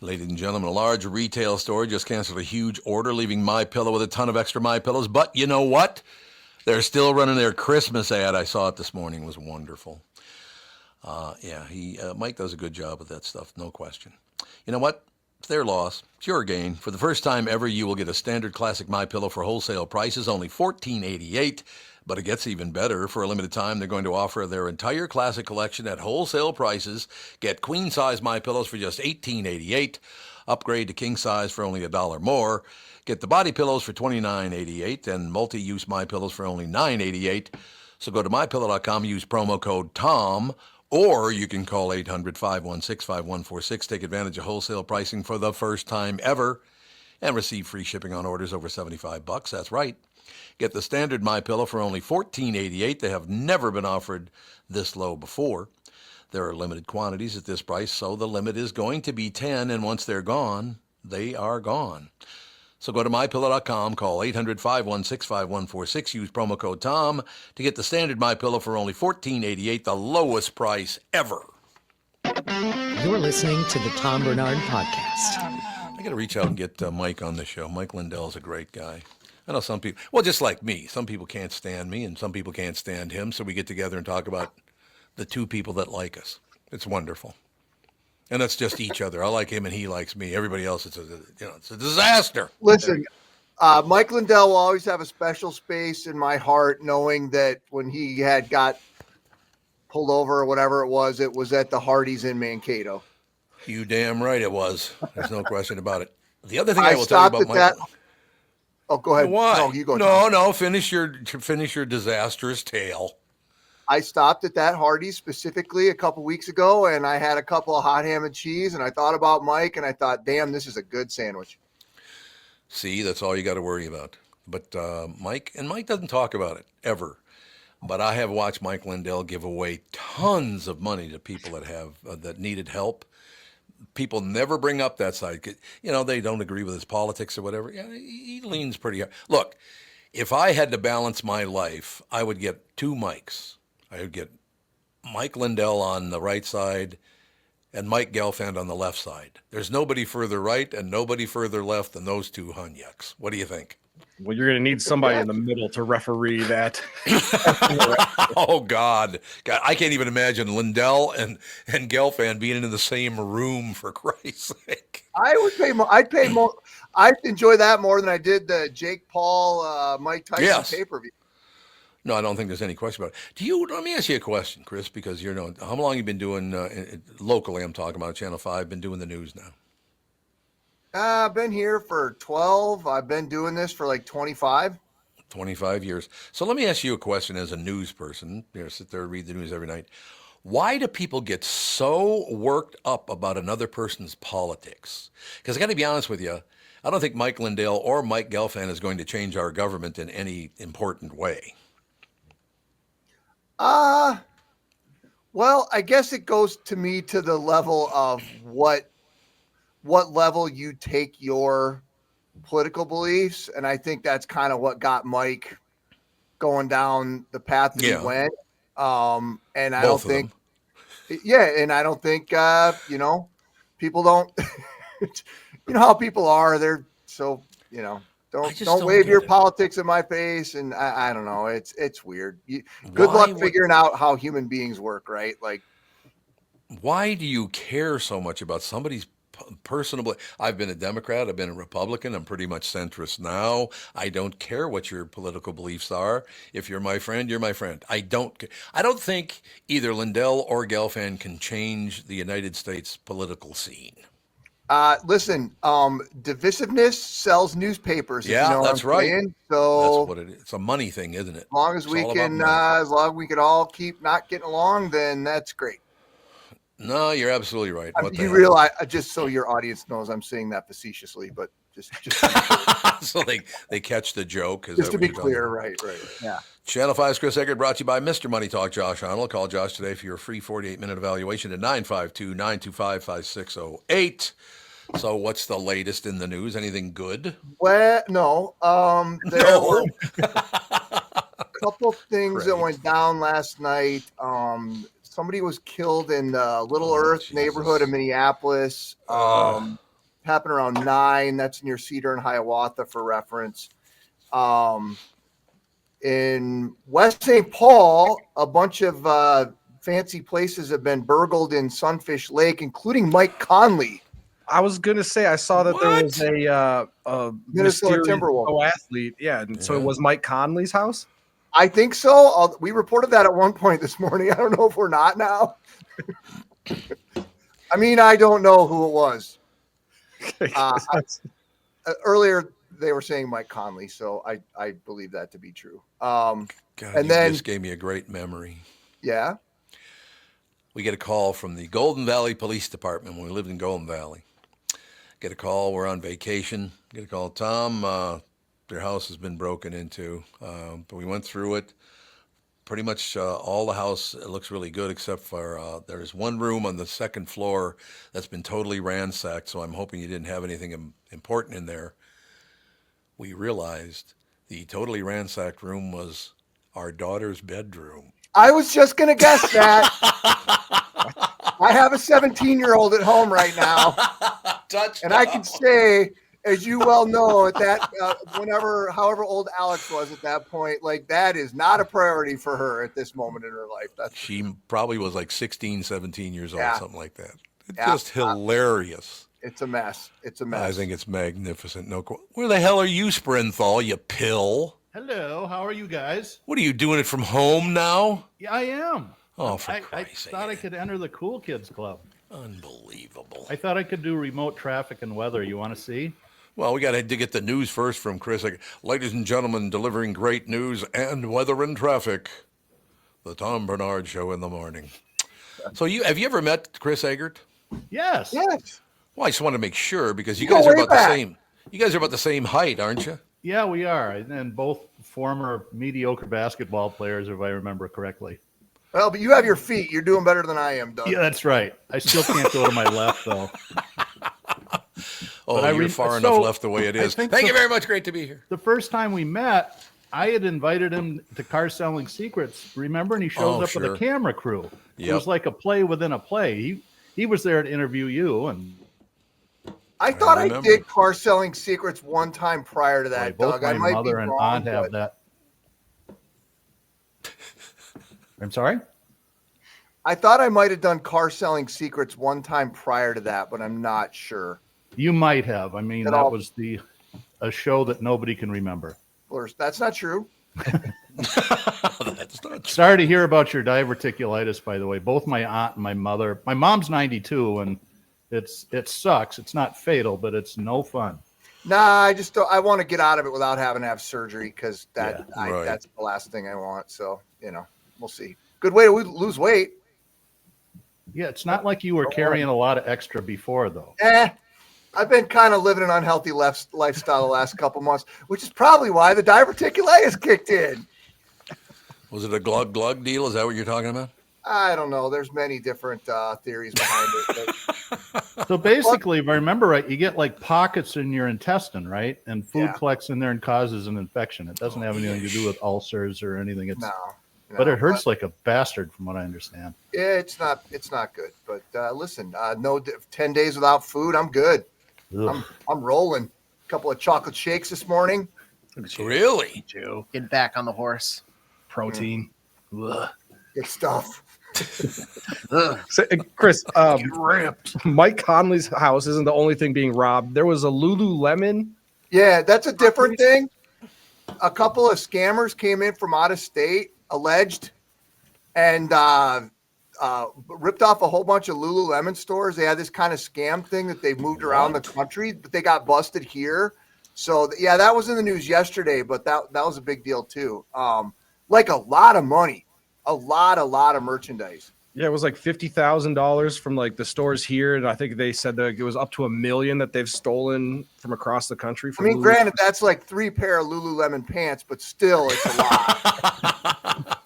Ladies and gentlemen, a large retail store just canceled a huge order, leaving MyPillow with a ton of extra MyPillows. But you know what? They're still running their Christmas ad. I saw it this morning. It was wonderful. Mike does a good job with that stuff, no question. You know what? It's their loss. It's your gain. For the first time ever, you will get a standard classic MyPillow for wholesale prices, only $14.88. But it gets even better. For a limited time, they're going to offer their entire classic collection at wholesale prices. Get queen-size MyPillows for just $18.88. Upgrade to king size for only $1 more. Get the body pillows for $29.88 and multi-use MyPillows for only $9.88. So go to MyPillow.com, use promo code TOM, or you can call 800-516-5146. Take advantage of wholesale pricing for the first time ever and receive free shipping on orders over $75. That's right. Get the standard MyPillow for only $14.88. They have never been offered this low before. There are limited quantities at this price, so the limit is going to be 10, and once they're gone, they are gone. So go to MyPillow.com, call 800-516-5146, use promo code TOM to get the standard MyPillow for only $14.88, the lowest price ever. You're listening to the Tom Barnard Podcast. I got to reach out and get Mike on the show. Mike Lindell's a great guy. I know some people, well, just like me, some people can't stand me and some people can't stand him, so we get together and talk about the two people that like us. It's wonderful. And that's just each other. I like him and he likes me. Everybody else, it's a disaster. Listen, Mike Lindell will always have a special space in my heart, knowing that when he had got pulled over or whatever it was at the Hardee's in Mankato. You damn right it was. There's no question about it. The other thing I will tell you about Mike. Oh, go ahead. Why? No, you go. No. Finish your disastrous tale. I stopped at that Hardee's specifically a couple weeks ago, and I had a couple of hot ham and cheese, and I thought about Mike, and I thought, damn, this is a good sandwich. See, that's all you got to worry about. But Mike doesn't talk about it ever. But I have watched Mike Lindell give away tons of money to people that needed help. people never bring up that side. You know, they don't agree with his politics or whatever. Yeah, he leans pretty hard. Look, if I had to balance my life, I would get two Mikes. I would get Mike Lindell on the right side and Mike Gelfand on the left side. There's nobody further right and nobody further left than those two Hunyucks. What do you think? Well, you're going to need somebody in the middle to referee that. Oh, God. I can't even imagine Lindell and Gelfand being in the same room, for Christ's sake. I'd enjoy that more than I did the Jake Paul, Mike Tyson pay-per-view. No, I don't think there's any question about it. Let me ask you a question, Chris, because how long have you been doing, locally, I'm talking about Channel 5, been doing the news now? I've been here for 12. I've been doing this for like 25. 25 years. So let me ask you a question as a news person. Sit there and read the news every night. Why do people get so worked up about another person's politics? Because I got to be honest with you, I don't think Mike Lindell or Mike Gelfand is going to change our government in any important way. Well, I guess it goes to me to the level of what level you take your political beliefs. And I think that's kind of what got Mike going down the path that he went. And I don't think, and I don't think, people don't, how people are, they're so, don't wave your politics in my face. And I don't know. It's weird. Good luck figuring out how human beings work, right? Like, why do you care so much about somebody's personal? I've been a Democrat. I've been a Republican. I'm pretty much centrist now. I don't care what your political beliefs are. If you're my friend, you're my friend. I don't think either Lindell or Gelfand can change the United States political scene. Listen, divisiveness sells newspapers. Yeah, that's right. So that's what it is. It's a money thing, isn't it? As long as we can all keep not getting along, then that's great. No, you're absolutely right. You realize, just so your audience knows, I'm saying that facetiously, but just so they catch the joke. Just to be clear, right. Yeah. Channel 5's Chris Eggert, brought to you by Mr. Money Talk, Josh Arnold. Call Josh today for your free 48-minute evaluation at 952-925-5608. So what's the latest in the news? Anything good? Well, no. There were a couple things that went down last night. Somebody was killed in the Little Earth neighborhood of Minneapolis. Happened around 9. That's near Cedar and Hiawatha for reference. In West St. Paul, a bunch of fancy places have been burgled in Sunfish Lake, including Mike Conley. I was going to say, I saw that there was a Minnesota Timberwolves athlete. Yeah. And so it was Mike Conley's house? I think so. We reported that at one point this morning. I don't know if we're not now. I mean, I don't know who it was. Earlier, they were saying Mike Conley, so I believe that to be true. God, and then just gave me a great memory. Yeah. We get a call from the Golden Valley Police Department when we lived in Golden Valley. Get a call. We're on vacation. Get a call. Tom, their house has been broken into. But we went through it. Pretty much all the house, it looks really good, except for there's one room on the second floor that's been totally ransacked, so I'm hoping you didn't have anything important in there. We realized the totally ransacked room was our daughter's bedroom. I was just going to guess that. I have a 17-year-old at home right now. And I can say, as you well know, at that, however old Alex was at that point, like that is not a priority for her at this moment in her life. She probably was like 16, 17 years old, something like that. It's just hilarious. It's a mess. It's a mess. I think it's magnificent. Where the hell are you, Sprinthal, you pill? Hello, how are you guys? What are you doing it from home now? Yeah, I am. Oh, for Christ's sake. I thought I could enter the Cool Kids Club. Unbelievable. I thought I could do remote traffic and weather. You want to see? Well, we got to get the news first from Chris. Ladies and gentlemen, delivering great news and weather and traffic. The Tom Barnard Show in the morning. So have you ever met Chris Eggert? Yes. Yes. Well, I just want to make sure because you guys are about the same. You guys are about the same height, aren't you? Yeah, we are. And both former mediocre basketball players, if I remember correctly. Well, but you have your feet. You're doing better than I am, Doug. Yeah, that's right. I still can't go to my left, though. Oh, you're far enough left the way it is. Thank you very much. Great to be here. The first time we met, I had invited him to Car Selling Secrets, remember? And he shows up with a camera crew. It was like a play within a play. He was there to interview you, and I thought I did Car Selling Secrets one time prior to that, both Doug. I my might mother be and wrong, aunt have that. I'm sorry? I thought I might have done Car Selling Secrets one time prior to that, but I'm not sure. You might have. I mean, that was a show that nobody can remember. That's not true. That's not true. Sorry to hear about your diverticulitis, by the way. Both my aunt and my mother. My mom's 92, and it sucks. It's not fatal, but it's no fun. Nah, I want to get out of it without having to have surgery because that's the last thing I want. So, we'll see. Good way to lose weight. Yeah, it's not like you were carrying a lot of extra before, though. I've been kind of living an unhealthy lifestyle the last couple months, which is probably why the diverticulitis kicked in. Was it a glug deal? Is that what you're talking about? I don't know. There's many different theories behind it. But... So basically, if I remember right, you get like pockets in your intestine, right? And food collects in there and causes an infection. It doesn't have anything to do with ulcers or anything. But it hurts like a bastard, from what I understand. Yeah, it's not good. But listen, 10 days without food, I'm good. I'm rolling. A couple of chocolate shakes this morning. Really? Get back on the horse. Protein. Good stuff. So, Chris, Mike Conley's house isn't the only thing being robbed. There was a Lululemon. Yeah, that's a different thing. A couple of scammers came in from out of state, alleged, and ripped off a whole bunch of Lululemon stores. They had this kind of scam thing that they moved around the country, but they got busted here. So yeah, that was in the news yesterday, but that was a big deal too. Like a lot of money, a lot of merchandise. Yeah, it was like $50,000 from like the stores here, and I think they said that it was up to $1 million that they've stolen from across the country. I mean, granted, that's like 3 pair of Lululemon pants, but still, it's a lot.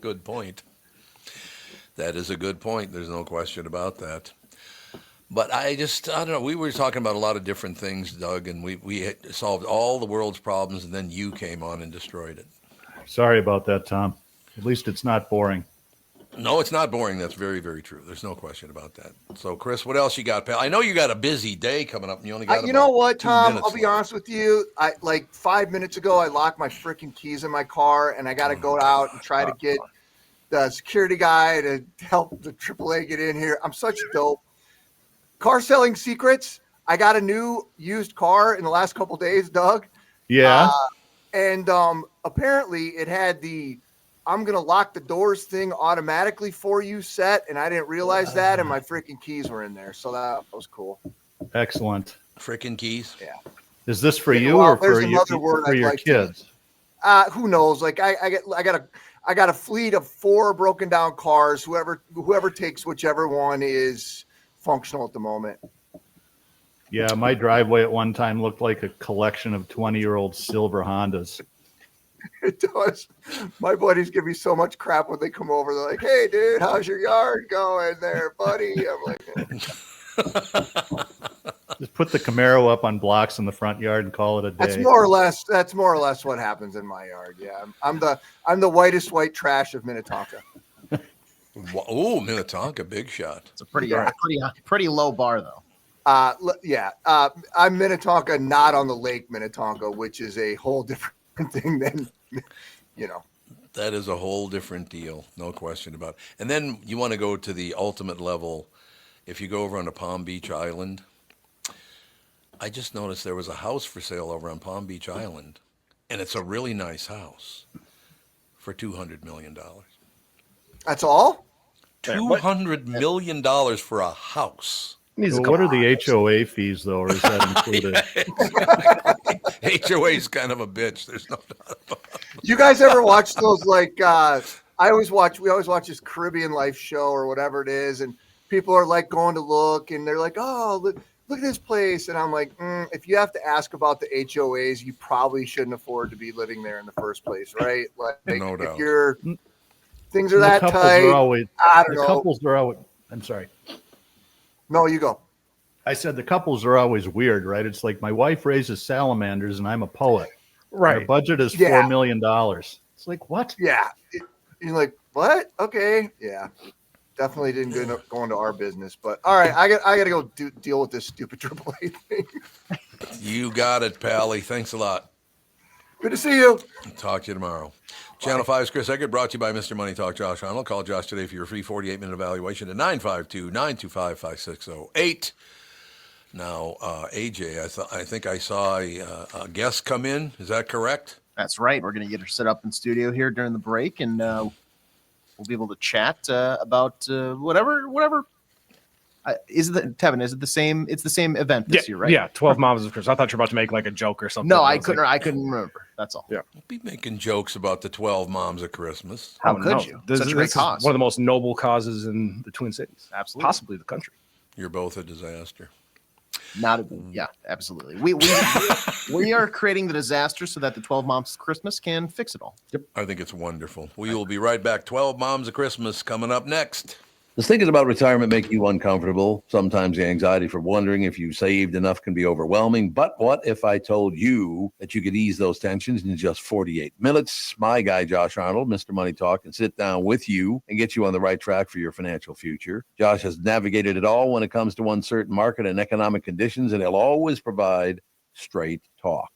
Good point. That is a good point. There's no question about that. But I don't know. We were talking about a lot of different things, Doug, and we had solved all the world's problems, and then you came on and destroyed it. Sorry about that, Tom. At least it's not boring. No, it's not boring. That's very, very true. There's no question about that. So, Chris, what else you got, pal? I know you got a busy day coming up, and you only got you know what, 2 Tom? minutes I'll be honest with you. Like 5 minutes ago, I locked my freaking keys in my car, and I got to go out and try to get the security guy to help the AAA get in here. I'm such dope. Car Selling Secrets. I got a new used car in the last couple days, Doug. Yeah. And apparently it had the I'm going to lock the doors thing automatically for you set, and I didn't realize that, and my freaking keys were in there. So that was cool. Excellent. Freaking keys? Yeah. Is this for you or for your kids? Who knows? Like I got a fleet of 4 broken down cars. Whoever takes whichever one is functional at the moment. Yeah, my driveway at one time looked like a collection of 20-year-old silver Hondas. It does. My buddies give me so much crap when they come over. They're like, "Hey, dude, how's your yard going there, buddy?" I'm like, just put the Camaro up on blocks in the front yard and call it a day. That's more or less what happens in my yard. Yeah, I'm the whitest white trash of Minnetonka. Oh, Minnetonka, big shot. It's a pretty low bar though. I'm Minnetonka, not on the Lake Minnetonka, which is a whole different thing than, That is a whole different deal, no question about it. And then you want to go to the ultimate level. If you go over on the Palm Beach Island, I just noticed there was a house for sale over on Palm Beach Island, and it's a really nice house for $200 million. That's all? $200 million for a house. Well, what are the HOA fees, though, or is that included? HOA is kind of a bitch. There's no doubt about it. You guys ever watch those, like, we always watch this Caribbean Life show or whatever it is, and people are, like, going to look, and they're like, oh, look at this place. And I'm like, if you have to ask about the HOAs, you probably shouldn't afford to be living there in the first place, right? Like, no doubt. If you're things are that couples tight. Are always, I don't know. Couples are always. I'm sorry. No, you go. I said the couples are always weird, right? It's like my wife raises salamanders and I'm a poet. Right. Our budget is $4 million. It's like, what? Yeah. You're like, what? Okay. Yeah. Definitely didn't go into our business. But all right, I got to go deal with this stupid AAA thing. You got it, Pally. Thanks a lot. Good to see you. Talk to you tomorrow. Channel 5's Chris Eggert, brought to you by Mr. Money Talk, Josh Arnold. Call Josh today for your free 48-minute evaluation at 952-925-5608. Now, AJ, I think I saw a guest come in. Is that correct? That's right. We're going to get her set up in studio here during the break, and we'll be able to chat about whatever. Is it Tevin? Is it the same? It's the same event this year, right? Yeah, 12 Moms of Christmas. I thought you were about to make like a joke or something. No, I couldn't remember. That's all. Yeah. Don't be making jokes about the 12 Moms of Christmas. How could you? Such a great cause. One of the most noble causes in the Twin Cities. Absolutely. Possibly the country. You're both a disaster. Yeah, absolutely. We are creating the disaster so that the 12 Moms of Christmas can fix it all. Yep. I think it's wonderful. We will be right back. 12 Moms of Christmas coming up next. Does thinking about retirement make you uncomfortable? Sometimes the anxiety for wondering if you saved enough can be overwhelming. But what if I told you that you could ease those tensions in just 48 minutes? My guy, Josh Arnold, Mr. Money Talk, can sit down with you and get you on the right track for your financial future. Josh has navigated it all when it comes to uncertain market and economic conditions, and he'll always provide straight talk.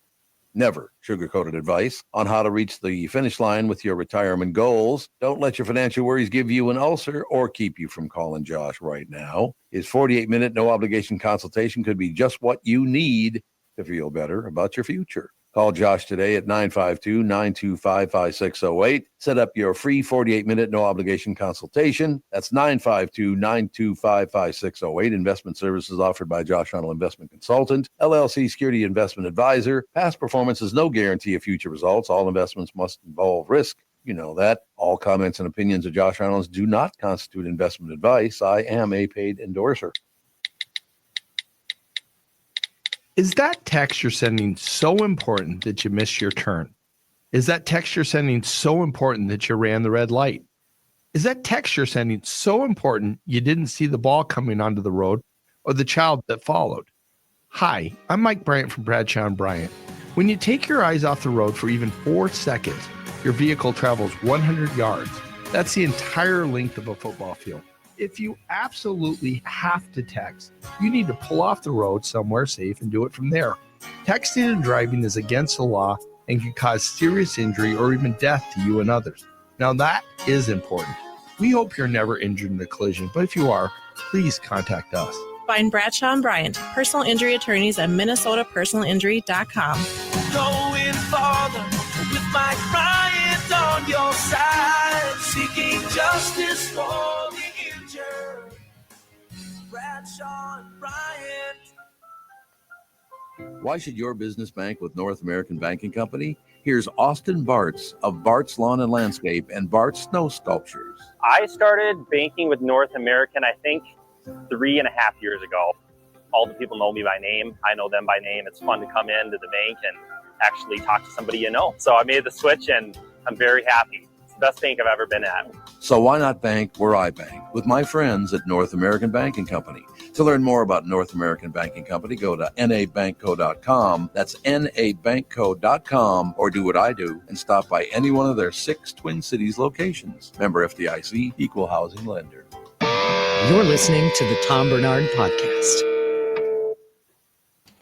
Never sugar-coated advice on how to reach the finish line with your retirement goals. Don't let your financial worries give you an ulcer or keep you from calling Josh right now. His 48-minute no-obligation consultation could be just what you need to feel better about your future. Call Josh today at 952-925-5608. Set up your free 48-minute no-obligation consultation. That's 952-925-5608. Investment services offered by Josh Arnold Investment Consultant, LLC Security Investment Advisor. Past performance is no guarantee of future results. All investments must involve risk. You know that. All comments and opinions of Josh Arnold's do not constitute investment advice. I am a paid endorser. Is that text you're sending so important that you missed your turn? Is that text you're sending so important that you ran the red light? Is that text you're sending so important you didn't see the ball coming onto the road or the child that followed? Hi, I'm Mike Bryant from Bradshaw & Bryant. When you take your eyes off the road for even 4 seconds, your vehicle travels 100 yards. That's the entire length of a football field. If you absolutely have to text, you need to pull off the road somewhere safe and do it from there. Texting and driving is against the law and can cause serious injury or even death to you and others. Now that is important. We hope you're never injured in a collision, but if you are, please contact us. Find Bradshaw & Bryant, personal injury attorneys at minnesotapersonalinjury.com. Going farther with Mike Bryant on your side, seeking justice for the injured. Bradshaw & Bryant. Why should your business bank with North American Banking Company? Here's Austin Bartz of Bartz Lawn and Landscape and Bartz Snow Sculptures. I started banking with North American, I think, 3.5 years ago. All the people know me by name. I know them by name. It's fun to come into the bank and actually talk to somebody you know. So I made the switch and I'm very happy. It's the best bank I've ever been at. So why not bank where I bank? With my friends at North American Banking Company. To learn more about North American Banking Company, go to nabankco.com. That's nabankco.com, or do what I do and stop by any one of their 6 Twin Cities locations. Member FDIC, equal housing lender. You're listening to the Tom Barnard Podcast.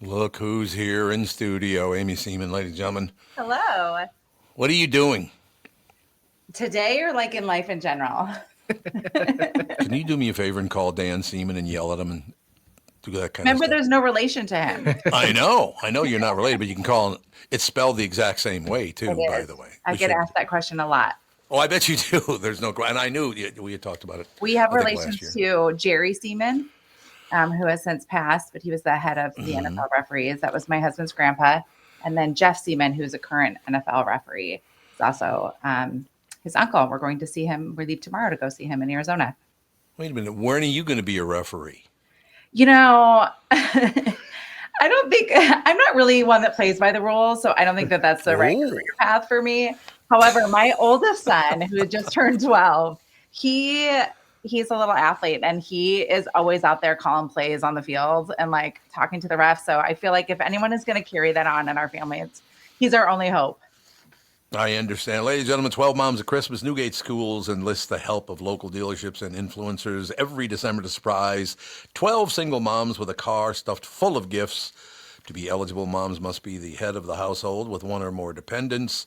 Look who's here in studio. Amy Seeman, ladies and gentlemen. Hello. What are you doing? Today or like in life in general? Can you do me a favor and call Dan Seeman and yell at him and do that kind Remember, of stuff? there's no relation to him. I know you're not related, but you can call him. It's spelled the exact same way, too, by the way. I get asked that question a lot. Oh, I bet you do. There's no, and I knew we had talked about it. We have relations to Jerry Seeman, who has since passed, but he was the head of the NFL referees. That was my husband's grandpa. And then Jeff Seeman, who's a current NFL referee, is also his uncle. We're going to see him. We leave tomorrow to go see him in Arizona. Wait a minute. When are you going to be a referee? You know, I don't think I'm not really one that plays by the rules, so I don't think that that's the right career path for me. However, my oldest son, who just turned 12, he's a little athlete, and he is always out there calling plays on the field and like talking to the refs. So I feel like if anyone is going to carry that on in our family, he's our only hope. I understand. Ladies and gentlemen, 12 Moms of Christmas. Newgate Schools enlists the help of local dealerships and influencers every December to surprise 12 single moms with a car stuffed full of gifts. To be eligible, moms must be the head of the household with one or more dependents,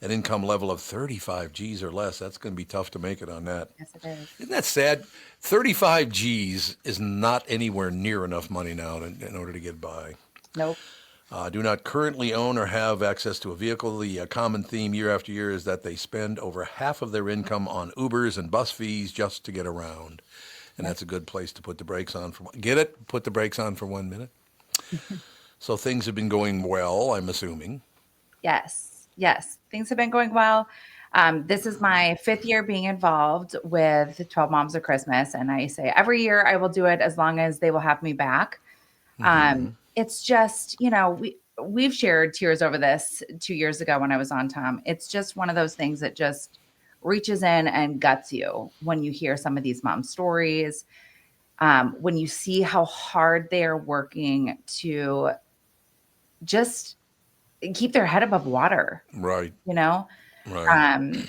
an income level of 35 G's or less. That's going to be tough to make it on that. Yes, it is. Isn't that sad? 35 G's is not anywhere near enough money now in order to get by. Nope. Do not currently own or have access to a vehicle. The common theme year after year is that they spend over half of their income on Ubers and bus fees just to get around. And that's a good place to put the brakes on. Get it? Put the brakes on for 1 minute. So things have been going well, I'm assuming. Yes. Things have been going well. This is my 5th year being involved with 12 Moms of Christmas. And I say every year I will do it as long as they will have me back. It's just, we've shared tears over this 2 years ago when I was on, Tom. It's just one of those things that just reaches in and guts you when you hear some of these mom stories, when you see how hard they are working to just keep their head above water. Right. Right.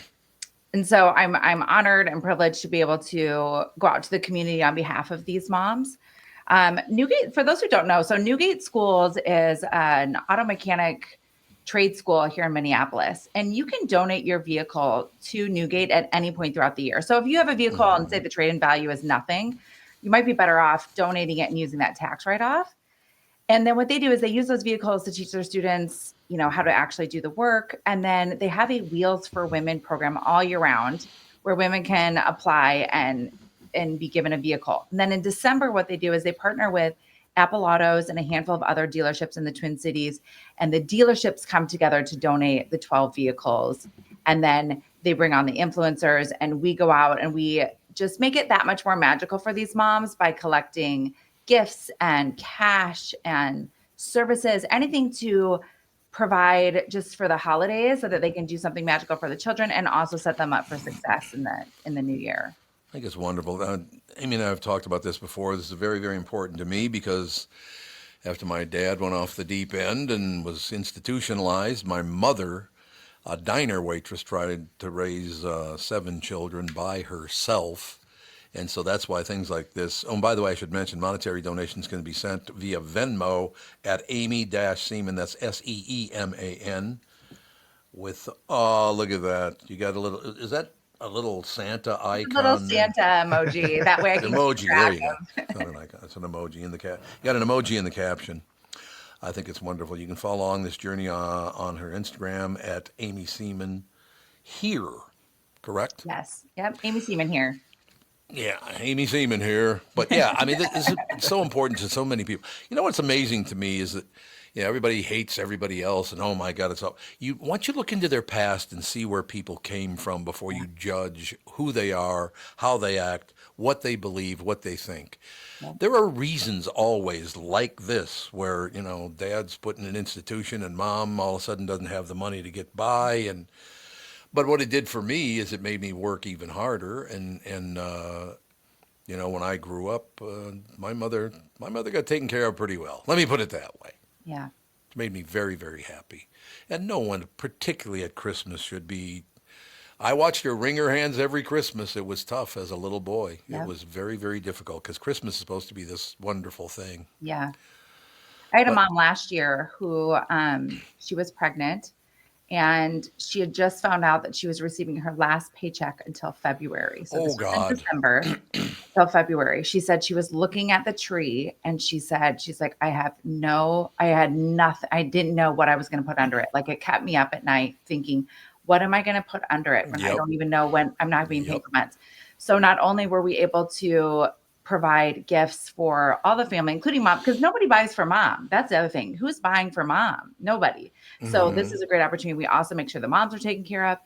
And so I'm honored and privileged to be able to go out to the community on behalf of these moms. Newgate, for those who don't know, so Newgate Schools is an auto mechanic trade school here in Minneapolis, and you can donate your vehicle to Newgate at any point throughout the year. So if you have a vehicle and say the trade-in value is nothing, you might be better off donating it and using that tax write-off. And then what they do is they use those vehicles to teach their students, how to actually do the work. And then they have a Wheels for Women program all year round where women can apply and be given a vehicle. And then in December, what they do is they partner with Apple Autos and a handful of other dealerships in the Twin Cities. And the dealerships come together to donate the 12 vehicles. And then they bring on the influencers, and we go out and we just make it that much more magical for these moms by collecting gifts and cash and services, anything to provide just for the holidays so that they can do something magical for the children and also set them up for success in the new year. I think it's wonderful. Amy and I have talked about this before. This is very, very important to me because after my dad went off the deep end and was institutionalized, my mother, a diner waitress, tried to raise 7 children by herself. And so that's why things like this. Oh, and by the way, I should mention monetary donations can be sent via Venmo at Amy-Seeman. That's SEEMAN. With, look at that. You got a little, is that a little Santa icon? A little Santa emoji. That way I can emoji. There you go. It's not an icon. It's an emoji in the You got an emoji in the caption. I think it's wonderful. You can follow along this journey on her Instagram at Amy Seeman here. Correct? Yes. Yep. Amy Seeman here. Yeah, Amy Seeman here. But yeah, I mean, this is so important to so many people. You know what's amazing to me is that everybody hates everybody else, and oh my God, it's all. Once you look into their past and see where people came from before you judge who they are, how they act, what they believe, what they think. There are reasons always like this where, dad's put in an institution and mom all of a sudden doesn't have the money to get by. But what it did for me is it made me work even harder. And when I grew up, my mother got taken care of pretty well. Let me put it that way. Yeah. It made me very, very happy. And no one, particularly at Christmas, should be. I watched her wring her hands every Christmas. It was tough as a little boy. Yep. It was very, very difficult because Christmas is supposed to be this wonderful thing. Yeah. I had a mom last year who she was pregnant, and she had just found out that she was receiving her last paycheck until February. So this was in December till February. She said she was looking at the tree, and she's like, I had nothing. I didn't know what I was going to put under it. Like, it kept me up at night thinking, what am I going to put under it when I don't even know when I'm not being paid for months? So not only were we able to provide gifts for all the family, including mom, because nobody buys for mom. That's the other thing. Who's buying for mom? Nobody. So this is a great opportunity. We also make sure the moms are taken care of.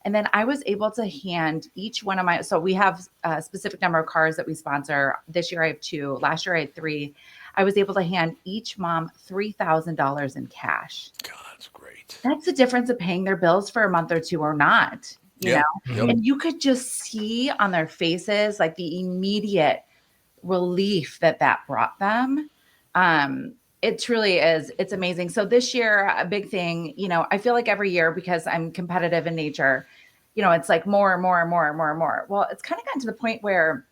And then I was able to hand each one of so we have a specific number of cars that we sponsor. This year I have 2. Last year I had 3. I was able to hand each mom $3,000 in cash. God, that's great. That's the difference of paying their bills for a month or two or not, you know? Yep. And you could just see on their faces, like the immediate relief that brought them. It truly is. It's amazing. So this year, a big thing, you know, I feel like every year, because I'm competitive in nature, you know, it's like more and more and more and more and more. Well, it's kind of gotten to the point where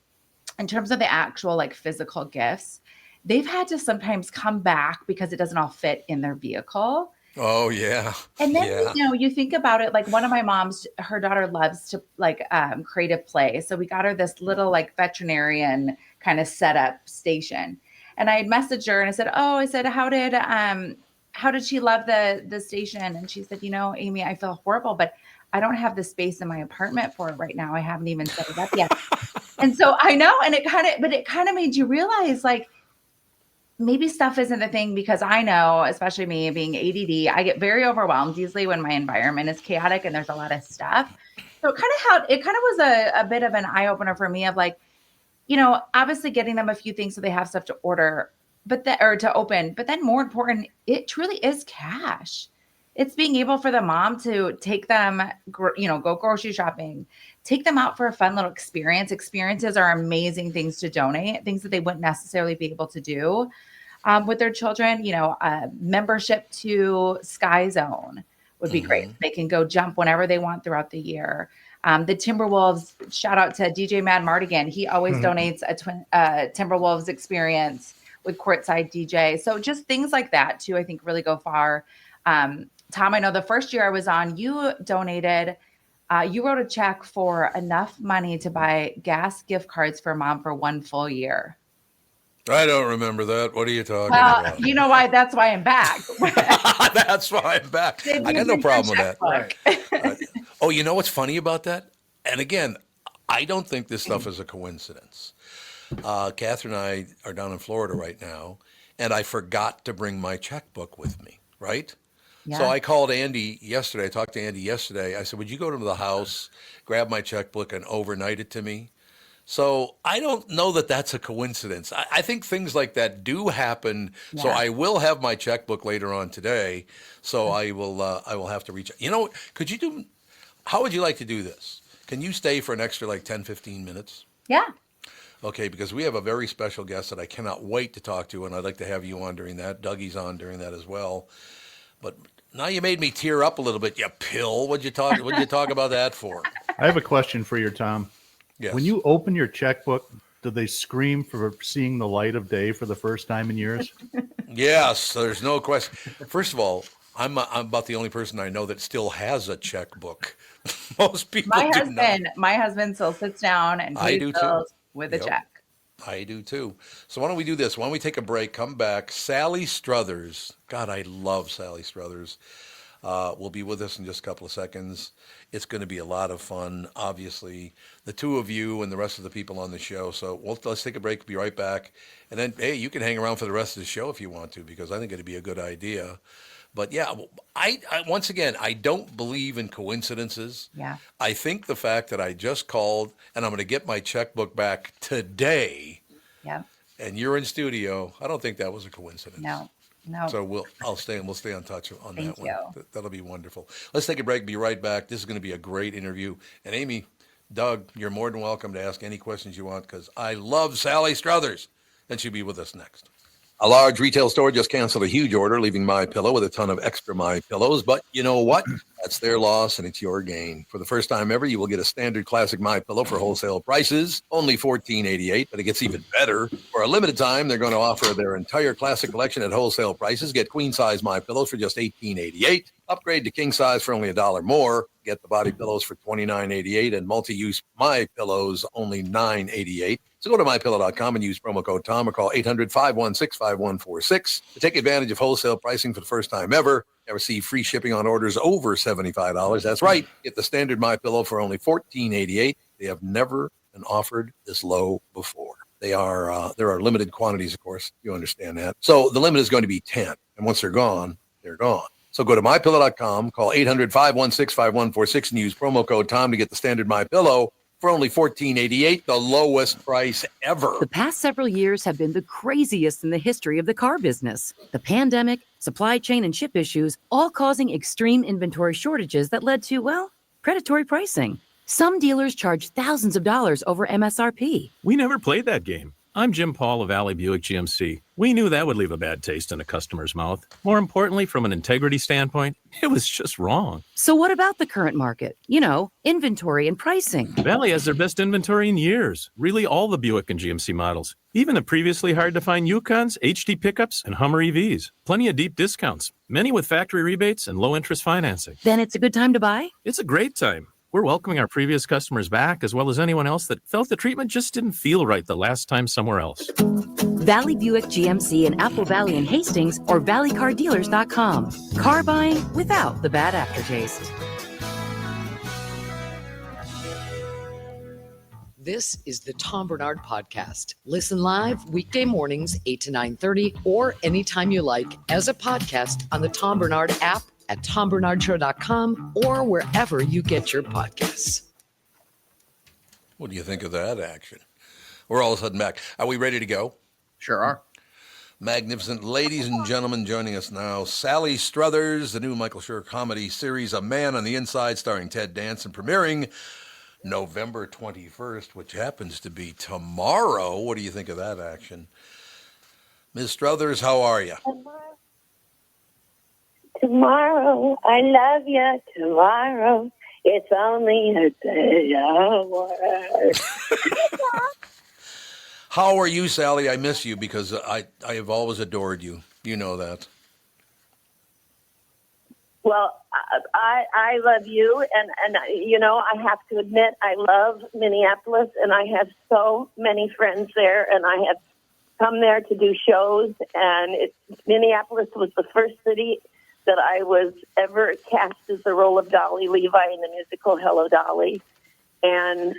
in terms of the actual like physical gifts, they've had to sometimes come back because it doesn't all fit in their vehicle. Oh, yeah. And then, you know, you think about it, like one of my moms, her daughter loves to like creative play. So we got her this little like veterinarian kind of setup station. And I had messaged her and I said, how did she love the station? And she said, you know, Amy, I feel horrible, but I don't have the space in my apartment for it right now. I haven't even set it up yet. And so I know, and it kind of made you realize like, maybe stuff isn't the thing, because I know, especially me being ADD, I get very overwhelmed easily when my environment is chaotic and there's a lot of stuff. So it kind of was a bit of an eye opener for me of like, you know, obviously getting them a few things so they have stuff to order, or to open. But then more important, it truly is cash. It's being able for the mom to take them, you know, go grocery shopping, take them out for a fun little experience. Experiences are amazing things to donate, things that they wouldn't necessarily be able to do with their children. You know, membership to Sky Zone would be great. They can go jump whenever they want throughout the year. The Timberwolves, shout out to DJ Mad Mardigan. He always donates a Timberwolves experience with courtside DJ. So just things like that too, I think really go far. Tom, I know the first year I was on, you donated, you wrote a check for enough money to buy gas gift cards for mom for 1 full year. I don't remember that. What are you talking about? You know why? That's why I'm back. That's why I'm back. I got no problem with that. Oh, you know what's funny about that? And again, I don't think this stuff is a coincidence. Catherine and I are down in Florida right now, and I forgot to bring my checkbook with me, right? Yeah. So I called Andy yesterday. I talked to Andy yesterday. I said, would you go to the house, grab my checkbook, and overnight it to me? So I don't know that that's a coincidence. I think things like that do happen. Yeah. So I will have my checkbook later on today. So I will have to reach out. You know, how would you like to do this? Can you stay for an extra like 10, 15 minutes? Yeah. Okay, because we have a very special guest that I cannot wait to talk to, and I'd like to have you on during that. Dougie's on during that as well. But now you made me tear up a little bit, you pill. What'd you talk about that for? I have a question for you, Tom. Yes. When you open your checkbook, do they scream for seeing the light of day for the first time in years? Yes, there's no question. First of all, I'm about the only person I know that still has a checkbook. Most people do not. My husband still sits down and pays bills with a check. I do too. So why don't we do this? Why don't we take a break, come back. Sally Struthers. God, I love Sally Struthers. Will be with us in just a couple of seconds. It's going to be a lot of fun, obviously. The two of you and the rest of the people on the show. So let's take a break. Be right back. And then, hey, you can hang around for the rest of the show if you want to, because I think it'd be a good idea. But yeah, I once again, I don't believe in coincidences. Yeah. I think the fact that I just called and I'm going to get my checkbook back today. Yeah. And you're in studio. I don't think that was a coincidence. No. So we'll stay on touch on Thank that you. one. That'll be wonderful. Let's take a break. Be right back. This is going to be a great interview. And Amy, Doug, you're more than welcome to ask any questions you want, because I love Sally Struthers, and she'll be with us next. A large retail store just canceled a huge order, leaving MyPillow with a ton of extra MyPillows. But you know what? That's their loss, and it's your gain. For the first time ever, you will get a standard classic MyPillow for wholesale prices, only $14.88. But it gets even better. For a limited time, they're going to offer their entire classic collection at wholesale prices. Get queen-size MyPillows for just $18.88. Upgrade to king size for only $1 more. Get the body pillows for $29.88 and multi-use MyPillows only $9.88. So go to MyPillow.com and use promo code Tom or call 800-516-5146 to take advantage of wholesale pricing for the first time ever. And receive free shipping on orders over $75. That's right. Get the standard MyPillow for only $14.88. They have never been offered this low before. There are limited quantities, of course. You understand that. So the limit is going to be 10. And once they're gone, they're gone. So go to MyPillow.com, call 800-516-5146, and use promo code Tom to get the standard MyPillow for only $14.88, the lowest price ever. The past several years have been the craziest in the history of the car business. The pandemic, supply chain, and chip issues all causing extreme inventory shortages that led to, well, predatory pricing. Some dealers charge thousands of dollars over MSRP. We never played that game. I'm Jim Paul of Valley Buick GMC. We knew that would leave a bad taste in a customer's mouth. More importantly, from an integrity standpoint, it was just wrong. So what about the current market? You know, inventory and pricing. Valley has their best inventory in years. Really all the Buick and GMC models. Even the previously hard-to-find Yukons, HD pickups, and Hummer EVs. Plenty of deep discounts. Many with factory rebates and low-interest financing. Then it's a good time to buy? It's a great time. We're welcoming our previous customers back, as well as anyone else that felt the treatment just didn't feel right the last time somewhere else. Valley Buick GMC in Apple Valley and Hastings or valleycardealers.com. Car buying without the bad aftertaste. This is the Tom Barnard Podcast. Listen live weekday mornings, 8 to 9:30, or anytime you like as a podcast on the Tom Barnard app, at TomBarnardShow.com, or wherever you get your podcasts. What do you think of that action? We're all of a sudden back. Are we ready to go? Sure are. Magnificent ladies and gentlemen, joining us now, Sally Struthers, the new Michael Schur comedy series, A Man on the Inside, starring Ted Danson, premiering November 21st, which happens to be tomorrow. What do you think of that action? Ms. Struthers, how are you? Tomorrow, I love you. Tomorrow, it's only a day of work. How are you, Sally? I miss you because I have always adored you. You know that. Well, I love you, and you know, I have to admit, I love Minneapolis, and I have so many friends there, and I have come there to do shows, and Minneapolis was the first city that I was ever cast as the role of Dolly Levi in the musical Hello, Dolly. And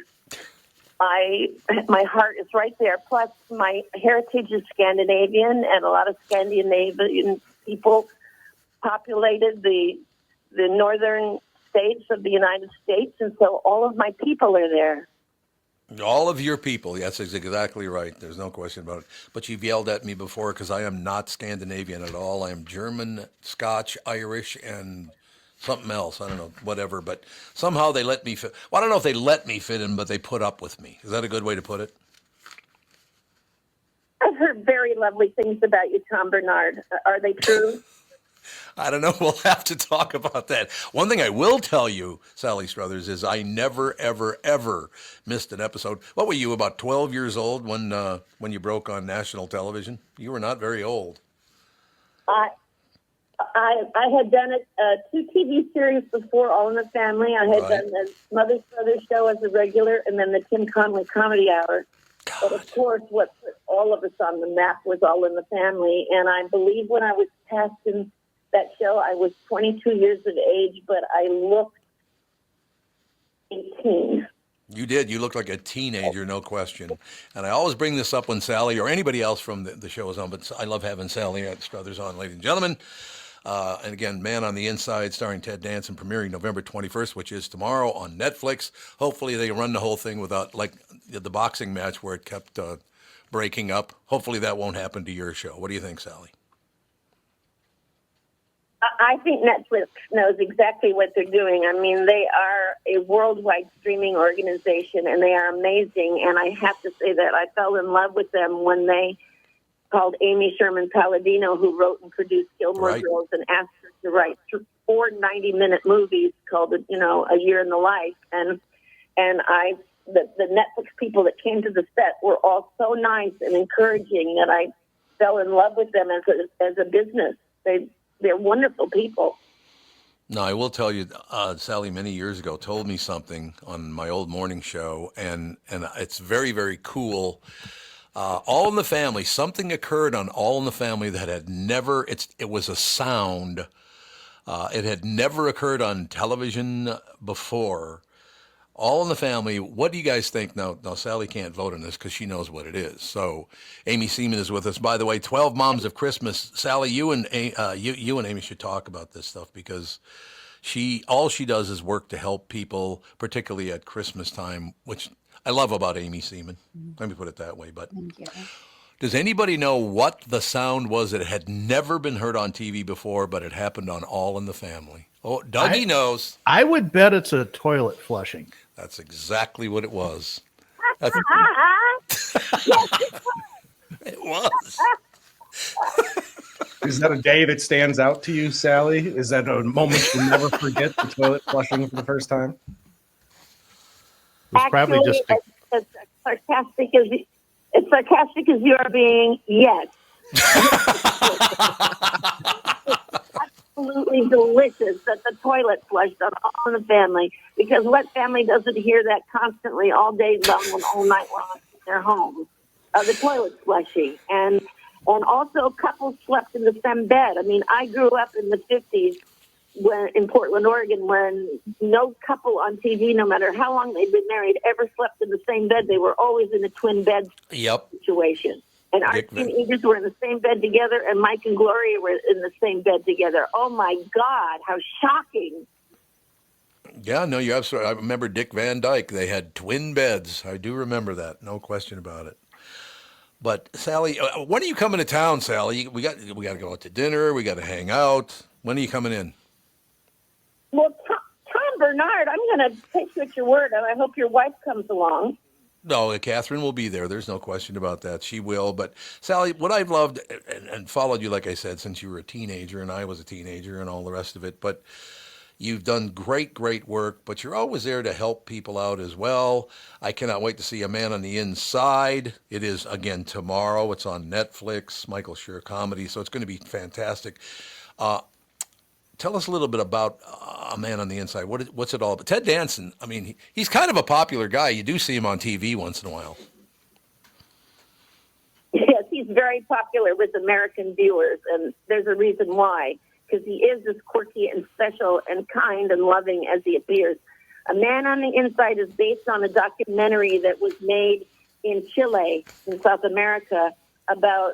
my heart is right there. Plus, my heritage is Scandinavian, and a lot of Scandinavian people populated the northern states of the United States, and so all of my people are there. All of your people, yes, exactly right. There's no question about it. But you've yelled at me before because I am not Scandinavian at all. I am German, Scotch, Irish, and something else. I don't know, whatever. But somehow they let me fit. Well, I don't know if they let me fit in, but they put up with me. Is that a good way to put it? I've heard very lovely things about you, Tom Barnard. Are they true? I don't know. We'll have to talk about that. One thing I will tell you, Sally Struthers, is I never, ever, ever missed an episode. What were you, about 12 years old when you broke on national television? You were not very old. I had done 2 TV series before, All in the Family. I had done the Mother's Brothers show as a regular, and then the Tim Conley Comedy Hour. But of course, what put all of us on the map was All in the Family. And I believe when I was cast in that show, I was 22 years of age, but I looked 18. You did. You looked like a teenager, no question. And I always bring this up when Sally or anybody else from the show is on, but I love having Sally Struthers on, ladies and gentlemen. And again, Man on the Inside, starring Ted Danson, premiering November 21st, which is tomorrow on Netflix. Hopefully they run the whole thing without, like the boxing match where it kept breaking up. Hopefully that won't happen to your show. What do you think, Sally? I think Netflix knows exactly what they're doing. I mean, they are a worldwide streaming organization, and they are amazing. And I have to say that I fell in love with them when they called Amy Sherman Palladino, who wrote and produced Gilmore Girls, and asked her to write 4 90-minute movies called, A Year in the Life. And the Netflix people that came to the set were all so nice and encouraging that I fell in love with them as a business. They're wonderful people. No, I will tell you, Sally many years ago told me something on my old morning show, and it's very, very cool. All in the Family, something occurred on All in the Family that had never, it was a sound. It had never occurred on television before. All in the Family, what do you guys think? Now Sally can't vote on this because she knows what it is. So Amy Seeman is with us. By the way, 12 Moms of Christmas. Sally, you and Amy should talk about this stuff because all she does is work to help people, particularly at Christmas time, which I love about Amy Seeman. Let me put it that way. But Thank you. does anybody know what the sound was that had never been heard on TV before, but it happened on All in the Family? Oh, Dougie knows. I would bet it's a toilet flushing. That's exactly what it was. It was. Is that a day that stands out to you, Sally? Is that a moment you'll never forget, the toilet flushing for the first time? It was probably just as sarcastic as you are being, yes. Absolutely delicious that the toilet flushed on All in the Family, because what family doesn't hear that constantly all day long and all night long in their homes? The toilet flushing. And also couples slept in the same bed. I mean, I grew up in the 50s in Portland, Oregon, when no couple on TV, no matter how long they'd been married, ever slept in the same bed. They were always in a twin bed situation. And our teenagers were in the same bed together, and Mike and Gloria were in the same bed together. Oh, my God, how shocking. Yeah, no, you're absolutely. I remember Dick Van Dyke. They had twin beds. I do remember that. No question about it. But Sally, when are you coming to town, Sally? We got to go out to dinner. We got to hang out. When are you coming in? Well, Tom Barnard, I'm going to take you at your word, and I hope your wife comes along. No, Catherine will be there. There's no question about that. She will. But Sally, what I've loved and followed you, like I said, since you were a teenager and I was a teenager and all the rest of it. But you've done great, great work. But you're always there to help people out as well. I cannot wait to see A Man on the Inside. It is, again, tomorrow. It's on Netflix, Michael Schur comedy. So it's going to be fantastic. Tell us a little bit about A Man on the Inside. What's it all about? Ted Danson, I mean, he's kind of a popular guy. You do see him on TV once in a while. Yes, he's very popular with American viewers, and there's a reason why, because he is as quirky and special and kind and loving as he appears. A Man on the Inside is based on a documentary that was made in Chile, in South America, about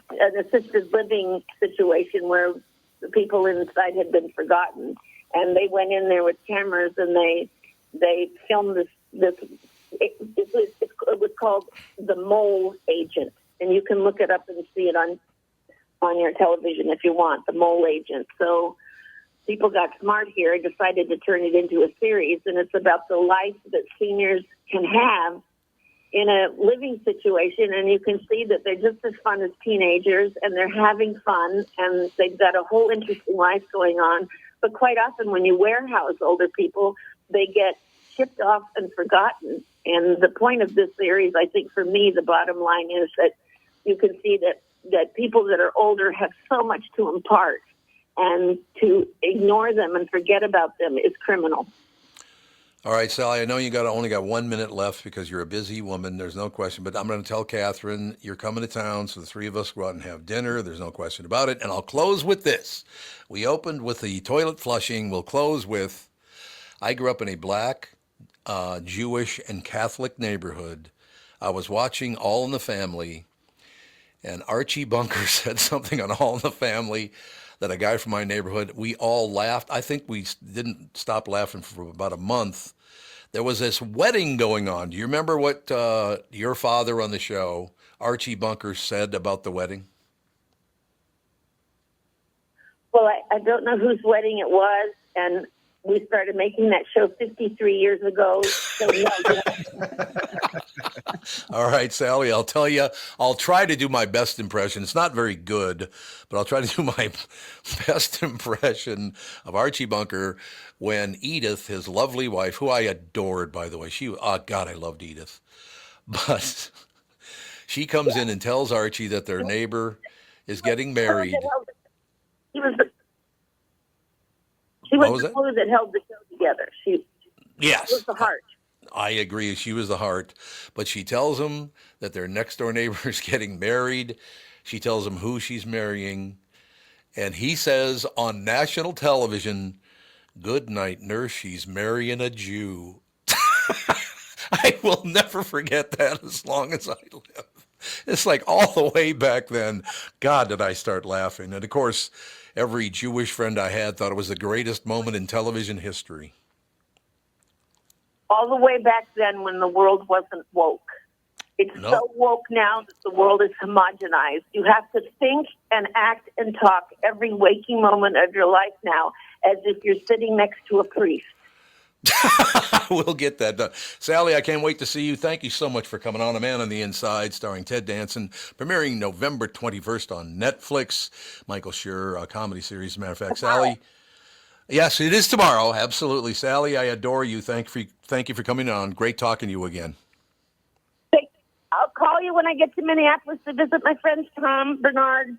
an assisted living situation where the people inside had been forgotten, and they went in there with cameras and they filmed this. It was called The Mole Agent, and you can look it up and see it on your television if you want. The Mole Agent. So people got smart here and decided to turn it into a series, and it's about the life that seniors can have in a living situation, and you can see that they're just as fun as teenagers, and they're having fun, and they've got a whole interesting life going on. But quite often when you warehouse older people, they get shipped off and forgotten. And the point of this series, I think for me, the bottom line is that you can see that people that are older have so much to impart, and to ignore them and forget about them is criminal. All right, Sally, I know you only got 1 minute left because you're a busy woman. There's no question. But I'm going to tell Catherine you're coming to town, so the three of us go out and have dinner. There's no question about it. And I'll close with this. We opened with the toilet flushing. We'll close with, I grew up in a black, Jewish, and Catholic neighborhood. I was watching All in the Family, and Archie Bunker said something on All in the Family that a guy from my neighborhood, we all laughed. I think we didn't stop laughing for about a month. There was this wedding going on. Do you remember what your father on the show, Archie Bunker, said about the wedding? Well, I don't know whose wedding it was, and we started making that show 53 years ago. So All right, Sally, I'll tell you, I'll try to do my best impression. It's not very good, but I'll try to do my best impression of Archie Bunker when Edith, his lovely wife, who I adored, by the way, God, I loved Edith. But she comes in and tells Archie that their neighbor is getting married. She was the glue that held the show together. Yes. Was the heart. I agree. She was the heart. But she tells him that their next door neighbor is getting married. She tells him who she's marrying. And he says on national television, "Good night, nurse. She's marrying a Jew." I will never forget that as long as I live. It's like all the way back then. God, did I start laughing. And of course, every Jewish friend I had thought it was the greatest moment in television history. All the way back then when the world wasn't woke. It's so woke now that the world is homogenized. You have to think and act and talk every waking moment of your life now as if you're sitting next to a priest. We'll get that done. Sally, I can't wait to see you. Thank you so much for coming on. A Man on the Inside, starring Ted Danson, premiering November 21st on Netflix. Michael Schur, a comedy series. As a matter of fact, Sally. Yes, it is tomorrow. Absolutely. Sally, I adore you. Thank you for coming on. Great talking to you again. I'll call you when I get to Minneapolis to visit my friend Tom Barnard.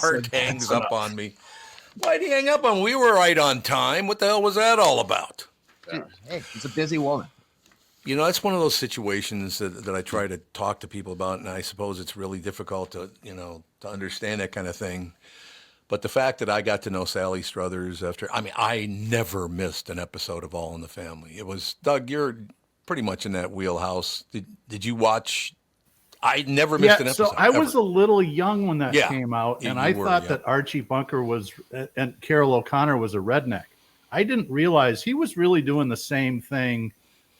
Art hangs up on me. Why'd he hang up on me? We were right on time. What the hell was that all about? Hey, he's a busy woman. You know, it's one of those situations that I try to talk to people about, and I suppose it's really difficult to understand that kind of thing. But the fact that I got to know Sally Struthers I never missed an episode of All in the Family. It was, Doug, you're pretty much in that wheelhouse. Did you watch? I never missed an episode. So I was a little young when that came out, and I thought that Archie Bunker and Carol O'Connor was a redneck. I didn't realize he was really doing the same thing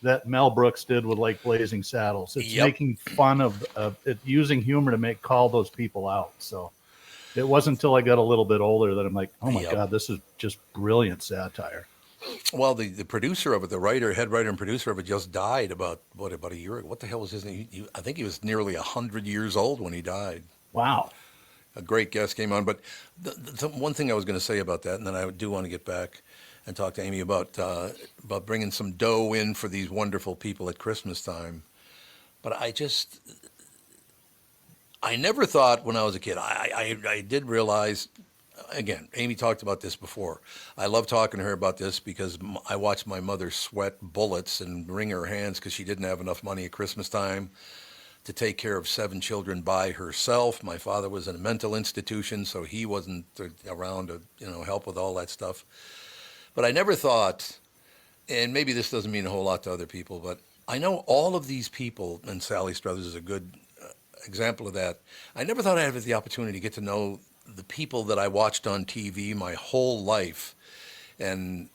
that Mel Brooks did with like Blazing Saddles. It's making fun of it, using humor to call those people out. So it wasn't until I got a little bit older that I'm like, oh my God, this is just brilliant satire. Well, the producer of it, head writer and producer of it, just died about a year ago. What the hell was his name? I think he was nearly 100 years old when he died. Wow. A great guest came on. But the one thing I was going to say about that, and then I do want to get back and talk to Amy about bringing some dough in for these wonderful people at Christmas time. But I never thought when I was a kid, I did realize. Again, Amy talked about this before. I love talking to her about this because I watched my mother sweat bullets and wring her hands because she didn't have enough money at Christmas time to take care of 7 children by herself. My father was in a mental institution, so he wasn't around to help with all that stuff. But I never thought, and maybe this doesn't mean a whole lot to other people, but I know all of these people, and Sally Struthers is a good example of that. I never thought I'd have the opportunity to get to know the people that I watched on TV my whole life. And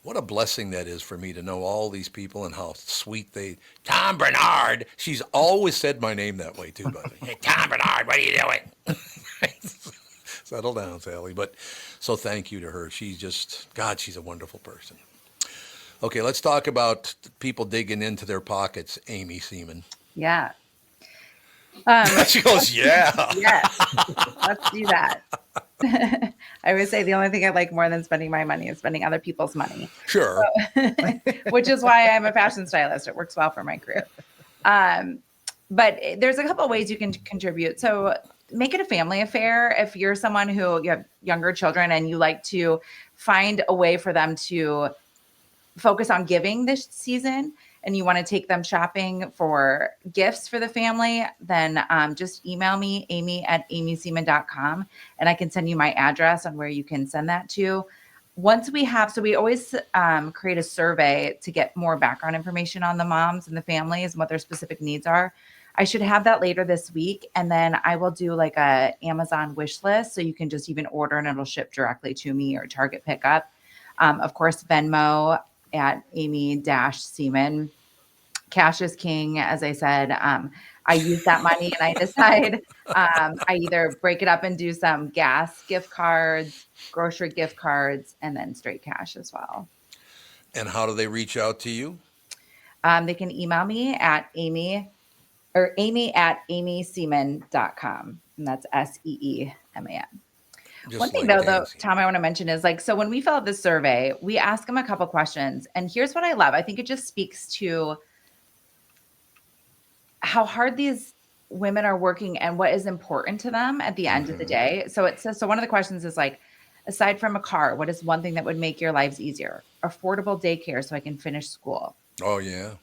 what a blessing that is for me to know all these people and how sweet Tom Barnard. She's always said my name that way too, buddy. Hey, Tom Barnard, what are you doing? Settle down, Sally. But so thank you to her. She's she's a wonderful person. Okay, let's talk about people digging into their pockets, Amy Seeman. Yeah. She goes, yeah. Yes. Let's do that. I would say the only thing I like more than spending my money is spending other people's money. Sure. So, which is why I'm a fashion stylist. It works well for my career. But there's a couple of ways you can contribute. So make it a family affair. If you're someone who you have younger children and you like to find a way for them to focus on giving this season, and you want to take them shopping for gifts for the family, then just email me, amy@amyseaman.com, and I can send you my address on where you can send that to. Once we always create a survey to get more background information on the moms and the families and what their specific needs are. I should have that later this week, and then I will do like a Amazon wish list, so you can just even order and it'll ship directly to me or Target pickup. Of course, Venmo at Amy-Seaman. Cash is king, as I said. I use that money and I decide I either break it up and do some gas gift cards, grocery gift cards, and then straight cash as well. And how do they reach out to you? They can email me at amy@amyseaman.com. And that's SEEMAN. One thing though, Tom, I want to mention is so when we fill out this survey, we ask them a couple questions. And here's what I love. I think it just speaks to how hard these women are working and what is important to them at the end of the day. So it says, so one of the questions is aside from a car, what is one thing that would make your lives easier? Affordable daycare so I can finish school. Oh, yeah.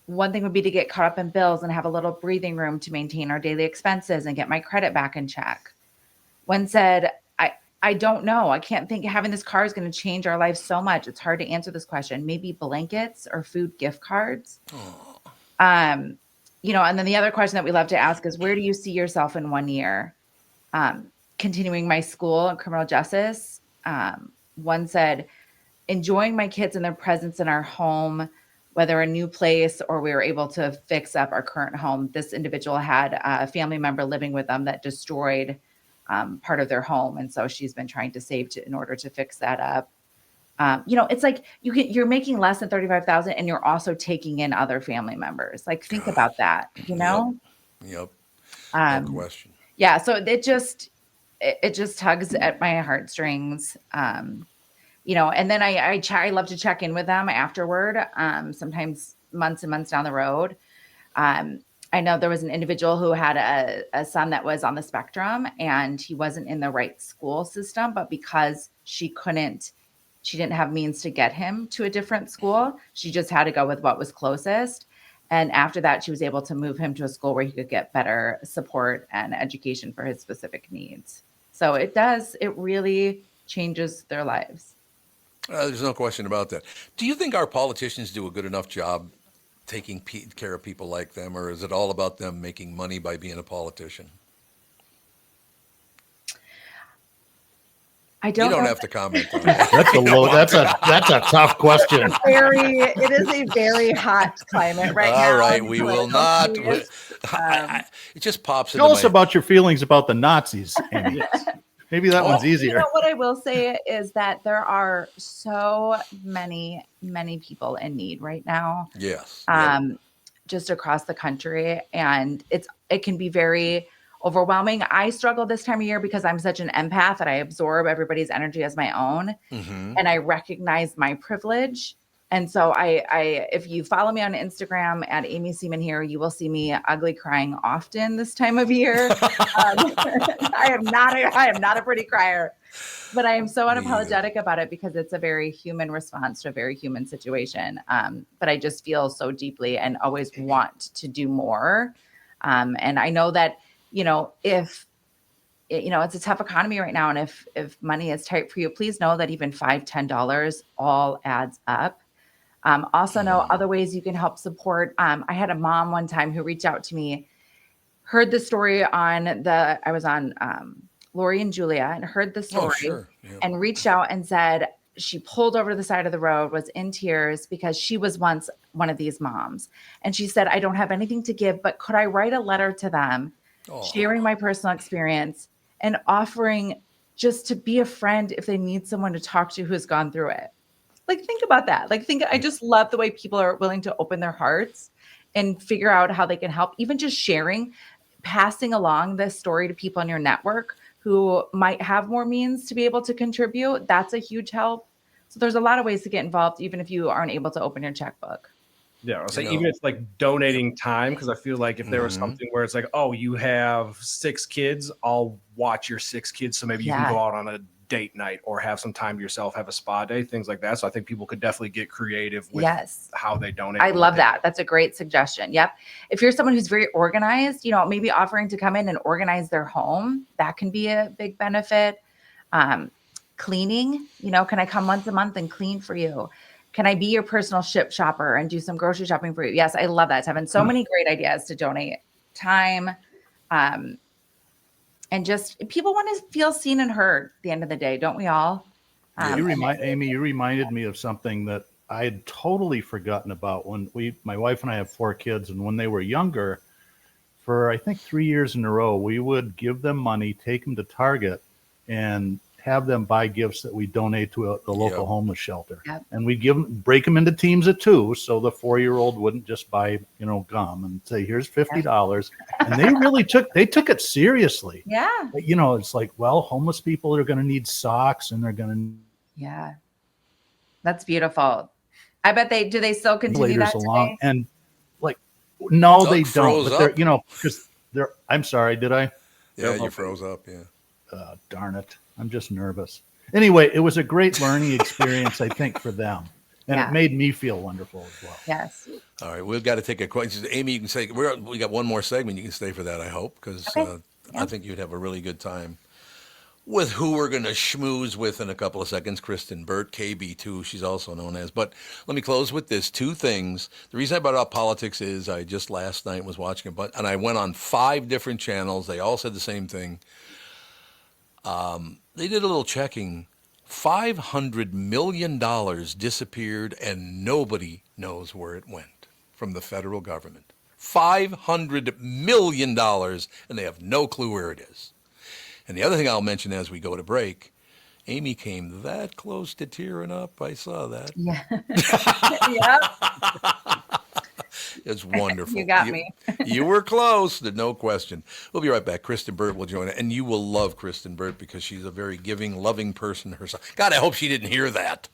One thing would be to get caught up in bills and have a little breathing room to maintain our daily expenses and get my credit back in check. One said, I don't know. I can't think having this car is going to change our lives so much. It's hard to answer this question. Maybe blankets or food gift cards. and then the other question that we love to ask is, where do you see yourself in 1 year? Continuing my school in criminal justice. One said, enjoying my kids and their presence in our home, whether a new place or we were able to fix up our current home. This individual had a family member living with them that destroyed part of their home. And so she's been trying to save in order to fix that up. It's like you're making less than $35,000 and you're also taking in other family members. Like, think about that, Yep. No question. Yeah. So it just tugs at my heartstrings. And then I love to check in with them afterward. Sometimes months and months down the road. I know there was an individual who had a son that was on the spectrum and he wasn't in the right school system, but because she didn't have means to get him to a different school, she just had to go with what was closest. And after that, she was able to move him to a school where he could get better support and education for his specific needs. So it really changes their lives. There's no question about that. Do you think our politicians do a good enough job taking care of people like them, or is it all about them making money by being a politician? I don't. You don't know have to comment on that. That's a tough question. It is a very hot climate right now. All right, we will not. It just pops. Tell us about your feelings about the Nazis, Amy. Maybe that one's easier. What I will say is that there are so many people in need right now. Yes. Just across the country, and it can be very overwhelming. I struggle this time of year because I'm such an empath that I absorb everybody's energy as my own, and I recognize my privilege. And so I if you follow me on Instagram at Amy Seeman here, you will see me ugly crying often this time of year. I am not a pretty crier, but I am so unapologetic about it because it's a very human response to a very human situation. But I just feel so deeply and always want to do more. And I know that, if it's a tough economy right now, and if money is tight for you, please know that even $5, $10 all adds up. Also know other ways you can help support. I had a mom one time who reached out to me, heard the story I was on Lori and Julia, and heard the story and reached out and said she pulled over to the side of the road, was in tears because she was once one of these moms. And she said, I don't have anything to give, but could I write a letter to them, sharing my personal experience and offering just to be a friend if they need someone to talk to who's gone through it. Like, think about that. I just love the way people are willing to open their hearts and figure out how they can help. Even just sharing, passing along this story to people in your network who might have more means to be able to contribute. That's a huge help. So there's a lot of ways to get involved, even if you aren't able to open your checkbook. Yeah, I'll say even if it's like donating time, because I feel like if there was something where it's like, oh, you have 6 kids, I'll watch your 6 kids. So maybe you can go out on a date night or have some time to yourself, have a spa day, things like that. So I think people could definitely get creative with how they donate. I love that. That's a great suggestion. Yep. If you're someone who's very organized, maybe offering to come in and organize their home, that can be a big benefit. Cleaning, can I come once a month and clean for you? Can I be your personal shopper and do some grocery shopping for you? Yes, I love that, Tevin. So many great ideas to donate time. And just people want to feel seen and heard at the end of the day, don't we all? Amy, you reminded me of something that I had totally forgotten about when my wife and I have 4 kids. And when they were younger, for I think 3 years in a row, we would give them money, take them to Target, and have them buy gifts that we donate to the local homeless shelter. Yep. And we break them into teams of 2. So the 4-year-old wouldn't just buy, gum and say, here's $50. And they really took it seriously. Yeah. It's like, well, homeless people are going to need socks and they're going to. Yeah. That's beautiful. I bet do they still continue that today? And no, they don't. But they're, because I'm sorry, did I? Yeah, you froze up. Yeah. Darn it. I'm just nervous. Anyway, it was a great learning experience, I think, for them. And it made me feel wonderful as well. Yes. All right. We've got to take a question. Amy, you can say, we got one more segment. You can stay for that, I hope, because I think you'd have a really good time with who we're going to schmooze with in a couple of seconds, Kristyn Burtt, KB2, she's also known as. But let me close with this. Two things. The reason I brought up politics is I just last night was watching a bunch, and I went on 5 different channels. They all said the same thing. They did a little checking. $500 million disappeared, and nobody knows where it went from the federal government. $500 million, and they have no clue where it is. And the other thing I'll mention as we go to break, Amy came that close to tearing up. I saw that. Yeah. It's wonderful. You got me. You were close. There's no question. We'll be right back. Kristyn Burtt will join us. And you will love Kristyn Burtt because she's a very giving, loving person herself. God, I hope she didn't hear that.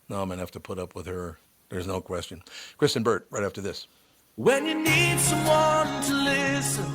No, I'm going to have to put up with her. There's no question. Kristyn Burtt, right after this. When you need someone to listen,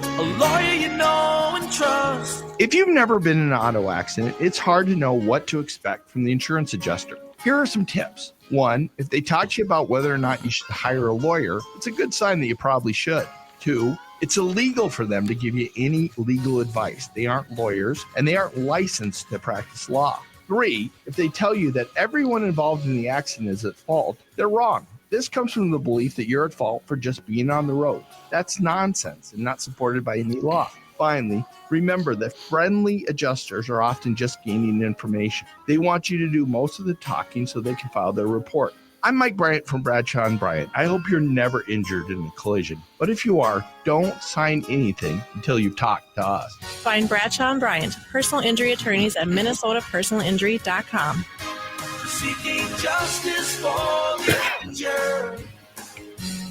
a lawyer you know and trust. If you've never been in an auto accident, it's hard to know what to expect from the insurance adjuster. Here are some tips. 1, if they talk to you about whether or not you should hire a lawyer, it's a good sign that you probably should. 2, it's illegal for them to give you any legal advice. They aren't lawyers and they aren't licensed to practice law. 3, if they tell you that everyone involved in the accident is at fault, they're wrong. This comes from the belief that you're at fault for just being on the road. That's nonsense and not supported by any law. Finally, remember that friendly adjusters are often just gaining information. They want you to do most of the talking so they can file their report. I'm Mike Bryant from Bradshaw & Bryant. I hope you're never injured in a collision. But if you are, don't sign anything until you've talked to us. Find Bradshaw & Bryant, personal injury attorneys at minnesotapersonalinjury.com. Seeking justice for the injured.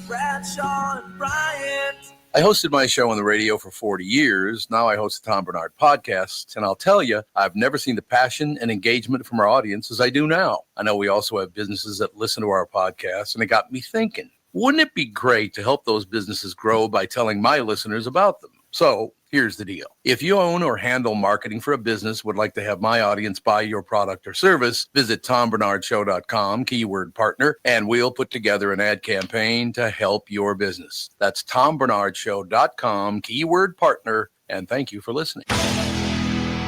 Bradshaw and Bryant. I hosted my show on the radio for 40 years. Now I host the Tom Barnard Podcast. And I'll tell you, I've never seen the passion and engagement from our audience as I do now. I know we also have businesses that listen to our podcast, and it got me thinking, wouldn't it be great to help those businesses grow by telling my listeners about them? So here's the deal. If you own or handle marketing for a business, would like to have my audience buy your product or service, visit TomBarnardShow.com, keyword partner, and we'll put together an ad campaign to help your business. That's TomBarnardShow.com, keyword partner, and thank you for listening.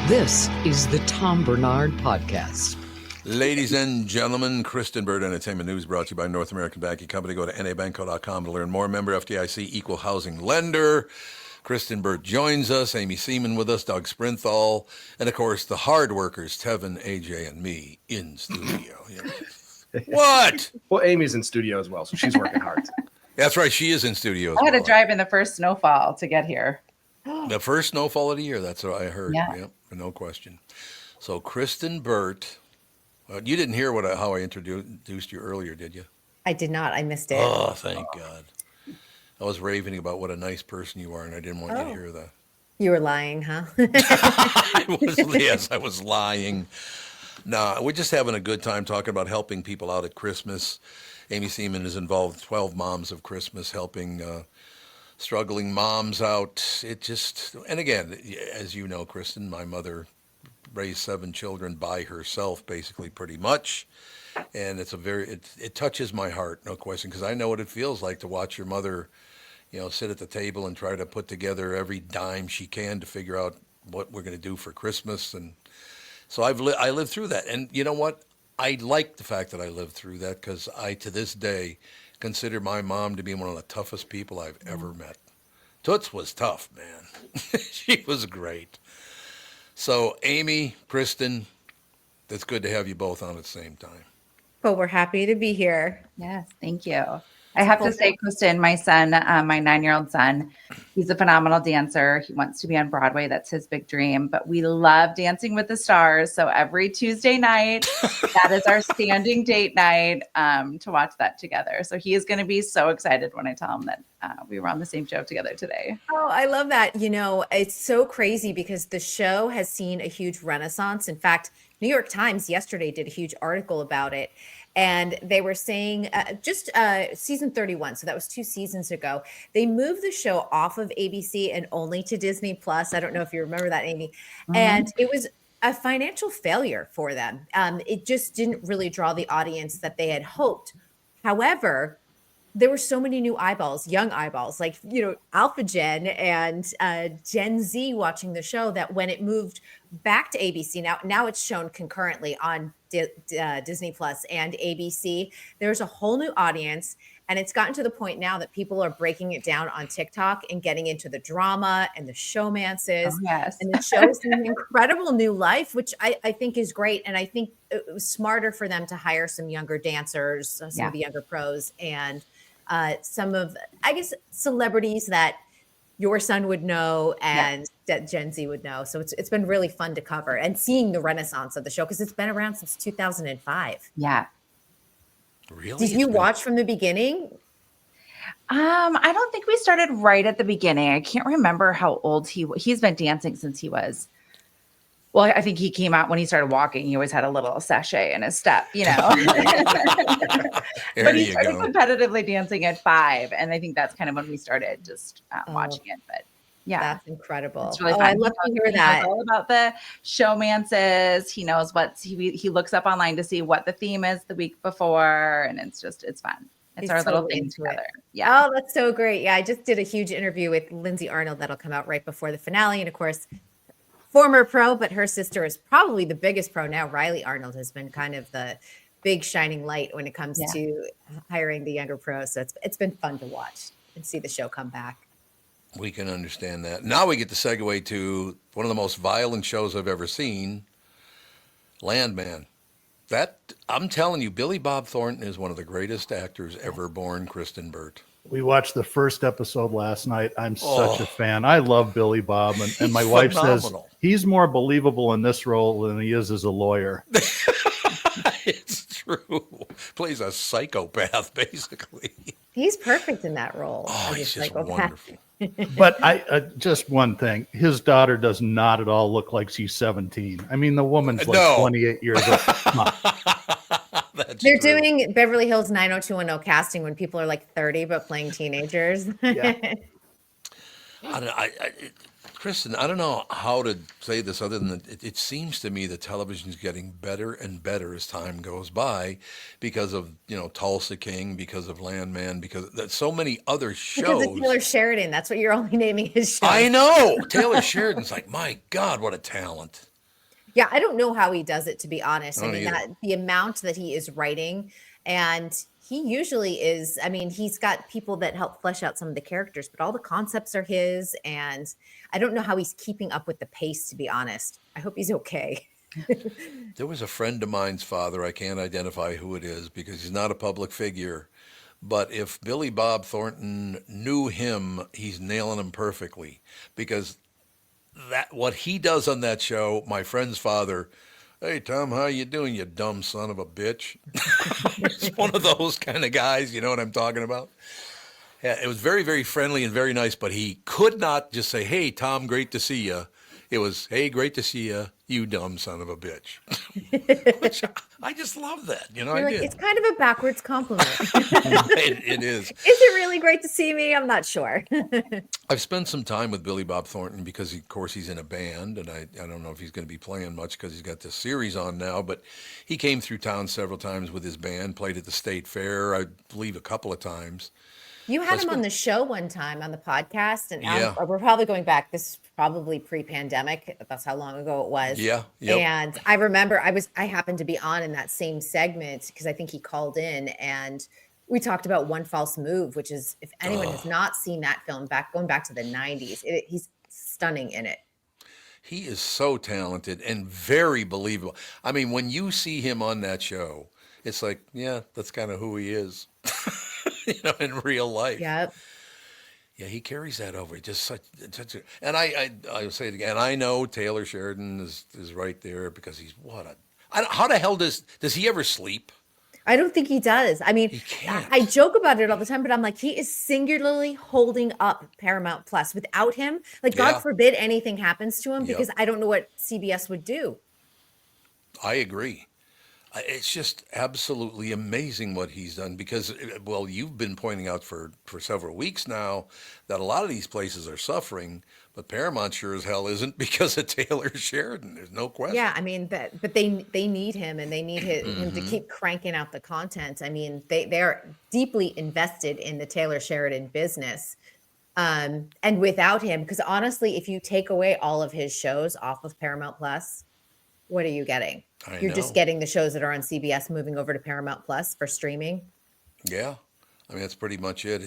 This is the Tom Barnard Podcast. Ladies and gentlemen, Kristyn Burtt Entertainment News brought to you by North American Banking Company. Go to nabanco.com to learn more. Member FDIC, equal housing lender. Kristyn Burtt joins us, Amy Seeman with us, Doug Sprinthal, and of course the hard workers, Tevin, AJ, and me in studio. Yeah. What? Well, Amy's in studio as well, so she's working hard. That's right, she is in studio as I had well. to drive in the first snowfall to get here. The first snowfall of the year, that's what I heard. Yeah. Yep, no question. So Kristyn Burtt, you didn't hear how I introduced you earlier, did you? I did not. I missed it. Oh, thank God. I was raving about what a nice person you are, and I didn't want you to hear that. You were lying, huh? Yes, I was lying. No, we're just having a good time talking about helping people out at Christmas. Amy Seeman is involved with 12 Moms of Christmas, helping struggling moms out. And again, as you know, Kristyn, my mother raised 7 children by herself, basically, pretty much. And it touches my heart, no question, because I know what it feels like to watch your mother, sit at the table and try to put together every dime she can to figure out what we're going to do for Christmas. And so I lived through that. And you know what? I like the fact that I lived through that because I, to this day, consider my mom to be one of the toughest people I've ever met. Toots was tough, man. She was great. So Amy, Kristyn, it's good to have you both on at the same time. Well, we're happy to be here. Yes, thank you. I have to say, Kristyn, my son, my 9-year-old son, he's a phenomenal dancer. He wants to be on Broadway. That's his big dream. But we love Dancing with the Stars. So every Tuesday night, that is our standing date night to watch that together. So he is going to be so excited when I tell him that we were on the same show together today. Oh, I love that. It's so crazy because the show has seen a huge renaissance. In fact, New York Times yesterday did a huge article about it. And they were saying season 31, so that was 2 seasons ago, they moved the show off of ABC and only to Disney Plus. I don't know if you remember that, Amy. Mm-hmm. And it was a financial failure for them. It just didn't really draw the audience that they had hoped. However, there were so many new eyeballs, young eyeballs, like, Alpha Gen and Gen Z watching the show, that when it moved back to ABC, now it's shown concurrently on Disney Plus and ABC, there's a whole new audience. And it's gotten to the point now that people are breaking it down on TikTok and getting into the drama and the showmances. Oh, yes. And the show's an incredible new life, which I think is great. And I think it was smarter for them to hire some younger dancers, some of the younger pros, and some of, I guess, celebrities that your son would know and that Gen Z would know. So it's been really fun to cover and seeing the renaissance of the show, because it's been around since 2005. Yeah. Really? Did you watch from the beginning? I don't think we started right at the beginning. I can't remember how old he's been dancing since he was. Well, I think he came out when he started walking. He always had a little sachet in his step, But he started competitively dancing at 5, and I think that's kind of when we started just watching it. But yeah, that's incredible. It's really fun. I love to hear that. All about the showmances. He knows he looks up online to see what the theme is the week before, and it's fun. It's our little thing together. Yeah. Oh, that's so great. Yeah, I just did a huge interview with Lindsay Arnold that'll come out right before the finale, and of course, former pro, but her sister is probably the biggest pro now. Riley Arnold has been kind of the big shining light when it comes to hiring the younger pros. So it's been fun to watch and see the show come back. We can understand that. Now we get to segue to one of the most violent shows I've ever seen, Landman. I'm telling you, Billy Bob Thornton is one of the greatest actors ever born, Kristyn Burtt. We watched the first episode last night. I'm such a fan. I love Billy Bob. And my wife says he's more believable in this role than he is as a lawyer. It's true. Plays a psychopath, basically. He's perfect in that role. Oh, he's just wonderful. But just one thing. His daughter does not at all look like she's 17. I mean, the woman's like 28 years old. They're doing Beverly Hills 90210 casting when people are like 30 but playing teenagers. Yeah. Kristyn, I don't know how to say this other than that it seems to me that television is getting better and better as time goes by because of, Tulsa King, because of Landman, because there's so many other shows. Because of Taylor Sheridan. That's what you're only naming his show. I know. Taylor Sheridan's like, my God, what a talent. Yeah, I don't know how he does it, to be honest. I mean, either. the amount that he is writing, and he usually is, he's got people that help flesh out some of the characters, but all the concepts are his, and I don't know how he's keeping up with the pace, to be honest. I hope he's okay. There was a friend of mine's father, I can't identify who it is because he's not a public figure, but if Billy Bob Thornton knew him, he's nailing him perfectly, because what he does on that show, my friend's father, hey, Tom, how you doing, you dumb son of a bitch? It's one of those kind of guys, you know what I'm talking about? Yeah, it was very, very friendly and very nice, but he could not just say, hey, Tom, great to see you. It was, hey, great to see you, you dumb son of a bitch. Which I just love that. I did. It's kind of a backwards compliment. It is. Is it really great to see me? I'm not sure. I've spent some time with Billy Bob Thornton because, of course, he's in a band, and I don't know if he's going to be playing much because he's got this series on now, but he came through town several times with his band, played at the State Fair, I believe a couple of times. You had him on the show one time on the podcast, and Yeah. we're probably going back. This is probably pre-pandemic. That's how long ago it was. Yeah. Yep. And I remember I happened to be on in that same segment because I think he called in, and we talked about One False Move, which is, if anyone has not seen that film, going back to the 90s, he's stunning in it. He is so talented and very believable. I mean, when you see him on that show, it's like, yeah, that's kind of who he is. In real life. Yep. Yeah, he carries that over. Just such and I'll say it again. I know Taylor Sheridan is right there because he's how the hell does he ever sleep? I don't think he does. I mean, I joke about it all the time, but I'm like, he is singularly holding up Paramount Plus. Without him, God forbid anything happens to him, because I don't know what CBS would do. I agree. It's just absolutely amazing what he's done because, well, you've been pointing out for several weeks now that a lot of these places are suffering, But Paramount sure as hell isn't because of Taylor Sheridan. There's no question. Yeah, I mean but they need him, and they need him to keep cranking out the content. I mean, they're deeply invested in the Taylor Sheridan business. And without him, because honestly, if you take away all of his shows off of Paramount Plus, what are you getting? You're just getting the shows that are on CBS moving over to Paramount Plus for streaming. Yeah. I mean, that's pretty much it.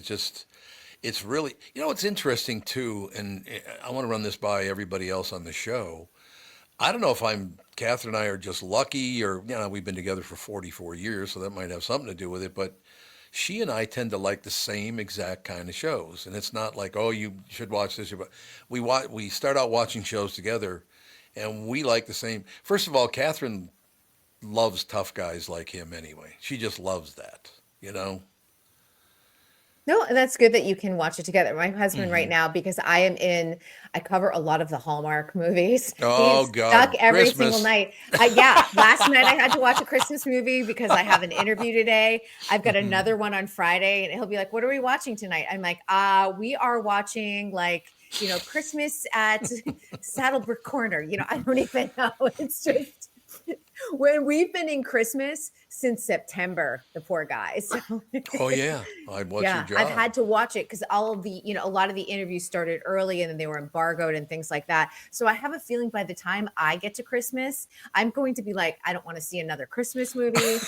It's really, it's interesting too, and I want to run this by everybody else on the show. I don't know if Catherine and I are just lucky, or, we've been together for 44 years, so that might have something to do with it, but she and I tend to like the same exact kind of shows. And it's not like, oh, you should watch this. We start out watching shows together, and we like the same. First of all, Catherine loves tough guys like him anyway. She just loves that, No, that's good that you can watch it together. My husband right now, because I cover a lot of the Hallmark movies. Oh, He's God. stuck every Christmas. single night. Last night I had to watch a Christmas movie because I have an interview today. I've got another one on Friday, and he'll be like, what are we watching tonight? I'm like, we are watching Christmas at Saddlebrook Corner. I don't even know. It's just when we've been in Christmas since September, the poor guy. So, oh yeah, your job. I've had to watch it because all of the, a lot of the interviews started early and then they were embargoed and things like that. So I have a feeling by the time I get to Christmas, I'm going to be like, I don't want to see another Christmas movie.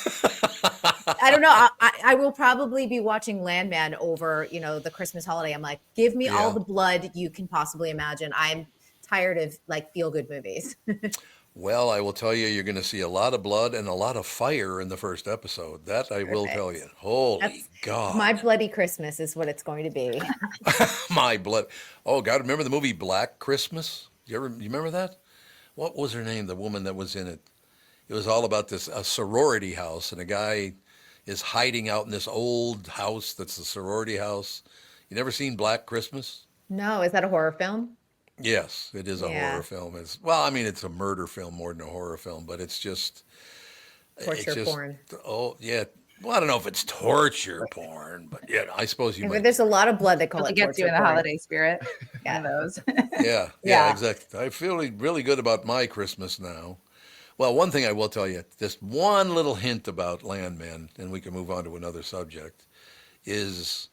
I don't know. I will probably be watching Landman over, the Christmas holiday. I'm like, give me all the blood you can possibly imagine. I'm tired of feel-good movies. Well, I will tell you, you're going to see a lot of blood and a lot of fire in the first episode. That I will tell you. Holy God. My Bloody Christmas is what it's going to be. My blood. Oh, God, remember the movie Black Christmas? You remember that? What was her name, the woman that was in it? It was all about a sorority house, and a guy is hiding out in this old house that's a sorority house. You never seen Black Christmas? No. Is that a horror film? Yes, it is a horror film. It's a murder film more than a horror film, but it's just torture porn. Oh yeah. Well, I don't know if it's torture porn, but yeah, I suppose you might. There's a lot of blood that call it gets you in the holiday spirit. Yeah, those. Yeah, exactly. I feel really good about my Christmas now. Well, one thing I will tell you, just one little hint about Landman, and we can move on to another subject, is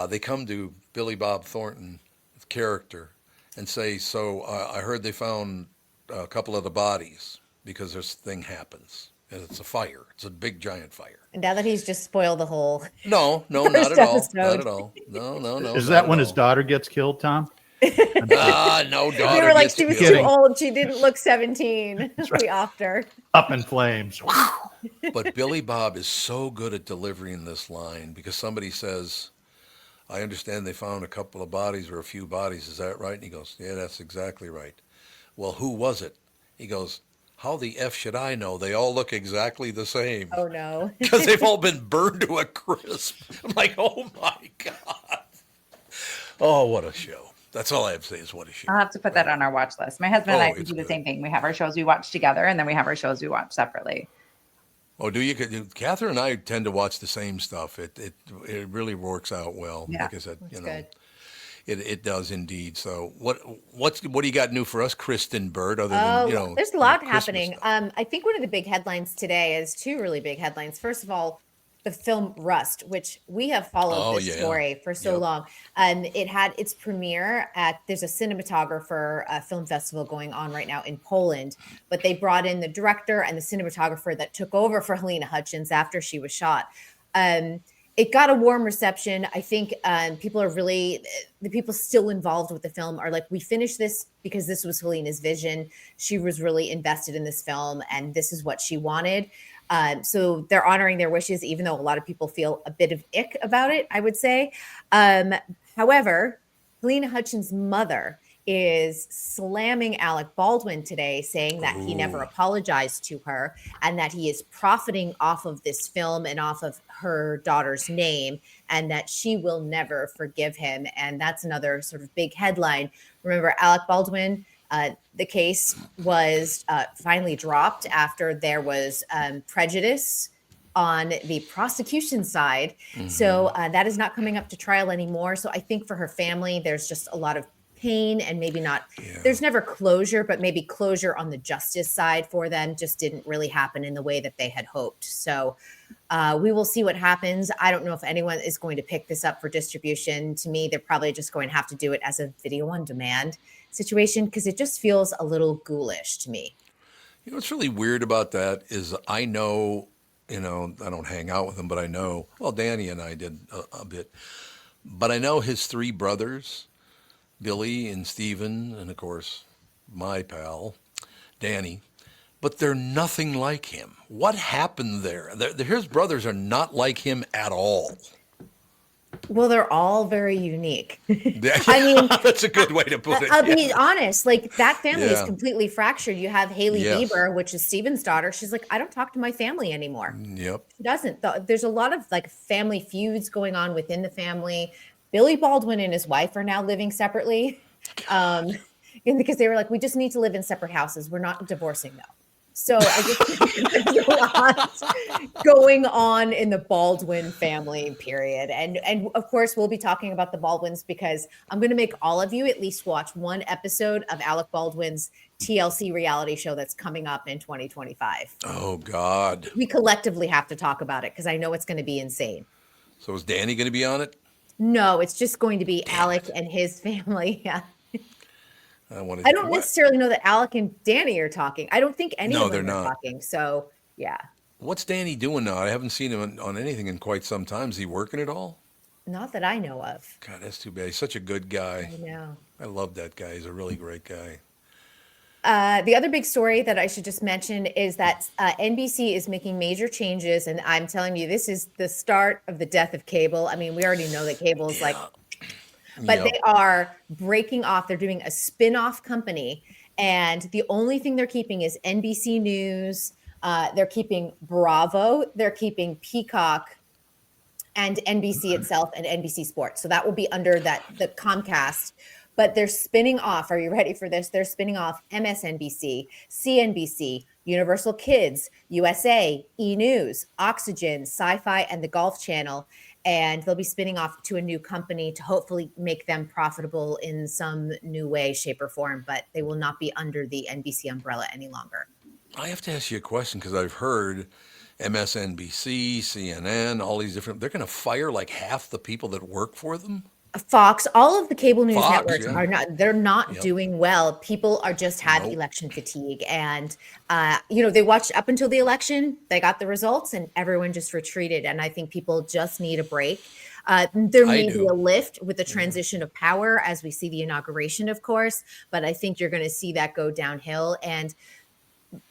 they come to Billy Bob Thornton character and say, so I heard they found a couple of the bodies because this thing happens and it's a fire. It's a big giant fire. And now that he's just spoiled the whole No, not at all. Not at all. No. Is that when his daughter gets killed, Tom? No daughter. They were like, she was too old. She didn't look 17. We offed her. Up in flames. But Billy Bob is so good at delivering this line because somebody says, I understand they found a couple of bodies or a few bodies. Is that right? And he goes, yeah, that's exactly right. Well, who was it? He goes, how the F should I know? They all look exactly the same. Oh, no. Because they've all been burned to a crisp. I'm like, oh, my God. Oh, what a show. That's all I have to say is what a show. I'll have to put that on our watch list. My husband and I do the same thing. We have our shows we watch together, and then we have our shows we watch separately. Oh, do you? Catherine and I tend to watch the same stuff. It really works out well. Yeah, like I said, good. It does indeed. So what do you got new for us, Kristyn Burtt? Other than there's a lot happening. I think one of the big headlines today is two really big headlines. First of all, the film Rust, which we have followed this story for so long. It had its premiere there's a cinematographer film festival going on right now in Poland, but they brought in the director and the cinematographer that took over for Helena Hutchins after she was shot. It got a warm reception. I think the people still involved with the film are like, we finished this because this was Helena's vision. She was really invested in this film and this is what she wanted. So they're honoring their wishes, even though a lot of people feel a bit of ick about it, I would say. However, Helena Hutchins' mother is slamming Alec Baldwin today, saying that he never apologized to her and that he is profiting off of this film and off of her daughter's name and that she will never forgive him. And that's another sort of big headline. Remember, Alec Baldwin, the case was finally dropped after there was prejudice on the prosecution side. Mm-hmm. So that is not coming up to trial anymore. So I think for her family, there's just a lot of pain and maybe not, there's never closure, but maybe closure on the justice side for them just didn't really happen in the way that they had hoped. So we will see what happens. I don't know if anyone is going to pick this up for distribution. To me, they're probably just going to have to do it as a video on demand situation because it just feels a little ghoulish to me. You know what's really weird about that is I know, I don't hang out with him, but I know, well, Danny and I did a bit, but I know his three brothers, Billy and Steven, and of course, my pal, Danny, but they're nothing like him. What happened there? His brothers are not like him at all. Well, they're all very unique. I mean, that's a good way to put it. I'll be honest, like that family is completely fractured. You have Haley Yes. Bieber, which is Steven's daughter. She's like, I don't talk to my family anymore. Yep. She doesn't. There's a lot of like family feuds going on within the family. Billy Baldwin and his wife are now living separately. And because they were like, we just need to live in separate houses. We're not divorcing though. So I just there's a lot going on in the Baldwin family, period. And of course, we'll be talking about the Baldwins because I'm going to make all of you at least watch one episode of Alec Baldwin's TLC reality show that's coming up in 2025. Oh, God. We collectively have to talk about it because I know it's going to be insane. So is Danny going to be on it? No, it's just going to be Alec and his family. Yeah. I don't necessarily know that Alec and Danny are talking. I don't think any of them are talking. So, yeah. What's Danny doing now? I haven't seen him on anything in quite some time. Is he working at all? Not that I know of. God, that's too bad. He's such a good guy. I know. I love that guy. He's a really great guy. The other big story that I should just mention is that NBC is making major changes. And I'm telling you, this is the start of the death of cable. I mean, we already know that cable is like... But they are breaking off. They're doing a spin-off company. And the only thing they're keeping is NBC News. They're keeping Bravo. They're keeping Peacock and NBC itself and NBC Sports. So that will be under the Comcast. But they're spinning off. Are you ready for this? They're spinning off MSNBC, CNBC, Universal Kids, USA, E! News, Oxygen, Sci-Fi, and the Golf Channel. And they'll be spinning off to a new company to hopefully make them profitable in some new way, shape, or form. But they will not be under the NBC umbrella any longer. I have to ask you a question because I've heard MSNBC, CNN, all these different, they're going to fire like half the people that work for them? Fox, all of the cable news Fox, networks yeah. are not, they're not Yep. doing well. People are just have election fatigue. And, they watched up until the election, they got the results and everyone just retreated. And I think people just need a break. There may be a lift with the transition of power as we see the inauguration, of course, but I think you're going to see that go downhill. And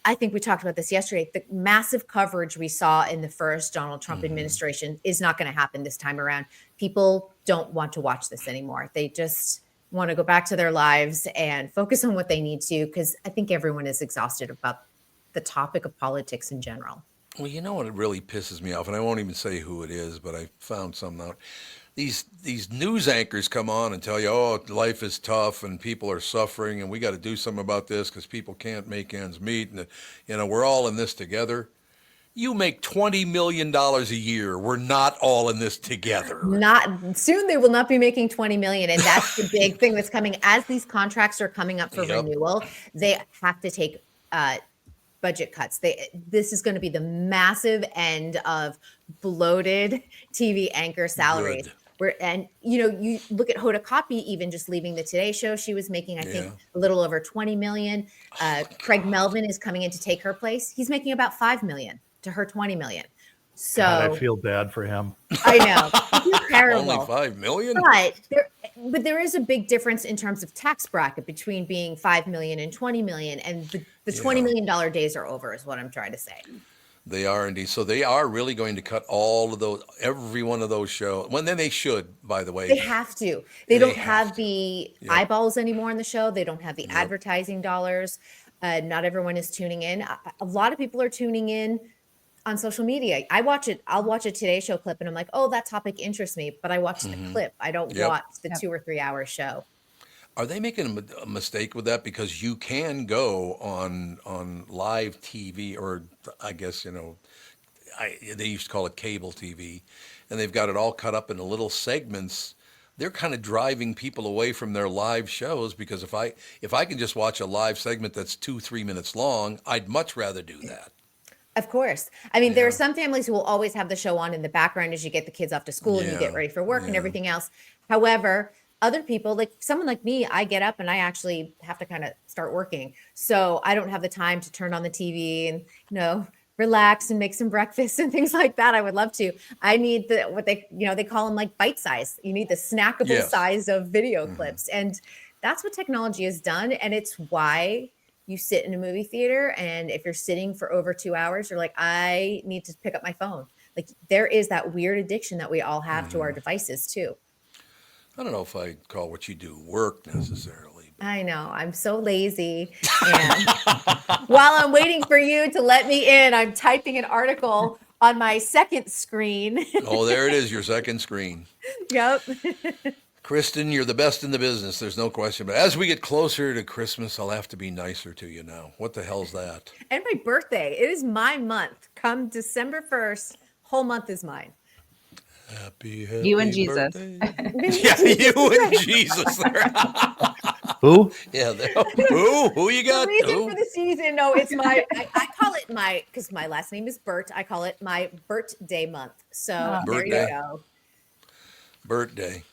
I think we talked about this yesterday. The massive coverage we saw in the first Donald Trump administration is not going to happen this time around. People don't want to watch this anymore. They just want to go back to their lives and focus on what they need to, because I think everyone is exhausted about the topic of politics in general. Well, you know what really pisses me off, and I won't even say who it is, but I found something out. These news anchors come on and tell you, oh, life is tough and people are suffering and we got to do something about this because people can't make ends meet and we're all in this together. You make $20 million a year. We're not all in this together. Not soon. They will not be making 20 million. And that's the big thing that's coming as these contracts are coming up for renewal. They have to take budget cuts. This is going to be the massive end of bloated TV anchor salaries. You look at Hoda Kotb, even just leaving the Today Show, she was making, I think, a little over 20 million. Craig Melvin is coming in to take her place. He's making about 5 million to her 20 million. So God, I feel bad for him. I know. It's terrible. Only 5 million? But there is a big difference in terms of tax bracket between being 5 million and 20 million. And the $20 million days are over is what I'm trying to say. They are indeed. So they are really going to cut all of those, every one of those shows. Well, then they should, by the way. They have to. They don't have the eyeballs anymore in the show. They don't have the advertising dollars. Not everyone is tuning in. A lot of people are tuning in on social media. I'll watch a Today Show clip and I'm like, oh, that topic interests me, but I watch the clip. I don't watch the 2 or 3 hour show. Are they making a mistake with that? Because you can go on live TV, or I guess, they used to call it cable TV, and they've got it all cut up into little segments they're kind of driving people away from their live shows, because if I can just watch a live segment that's 2-3 minutes long, I'd much rather do that. Of course. I mean, there are some families who will always have the show on in the background as you get the kids off to school and you get ready for work and everything else. However, other people, like someone like me, I get up and I actually have to kind of start working. So I don't have the time to turn on the TV and, relax and make some breakfast and things like that. I would love to. I need what they call them like bite size. You need the snackable size of video clips. And that's what technology has done. And it's why you sit in a movie theater. And if you're sitting for over 2 hours, you're like, I need to pick up my phone. Like there is that weird addiction that we all have to our devices too. I don't know if I call what you do work necessarily. I know. I'm so lazy. And while I'm waiting for you to let me in, I'm typing an article on my second screen. Oh, there it is, your second screen. Yep. Kristyn, you're the best in the business. There's no question. But as we get closer to Christmas, I'll have to be nicer to you now. What the hell's that? And my birthday. It is my month. Come December 1st, whole month is mine. Happy you and Jesus. Yeah, you and Jesus. Who? Yeah. Who you got? The reason for the season, no, it's I call it because my last name is Burtt. I call it my birthday month. So there you go. Birthday.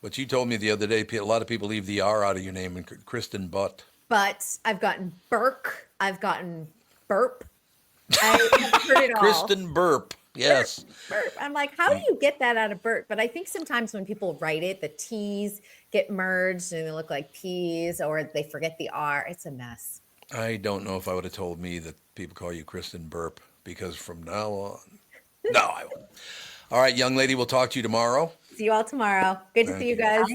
But you told me the other day, a lot of people leave the R out of your name, and Kristyn Burtt. But I've gotten Burke. I've gotten Burp. I have heard it all. Kristyn Burp. Yes. Burp. I'm like, how do you get that out of Burt? But I think sometimes when people write it, the T's get merged and they look like P's, or they forget the R. It's a mess. I don't know if I would have told me that people call you Kristyn Burp, because from now on, no, I won't. All right, young lady, we'll talk to you tomorrow. See you all tomorrow. Good to see you guys.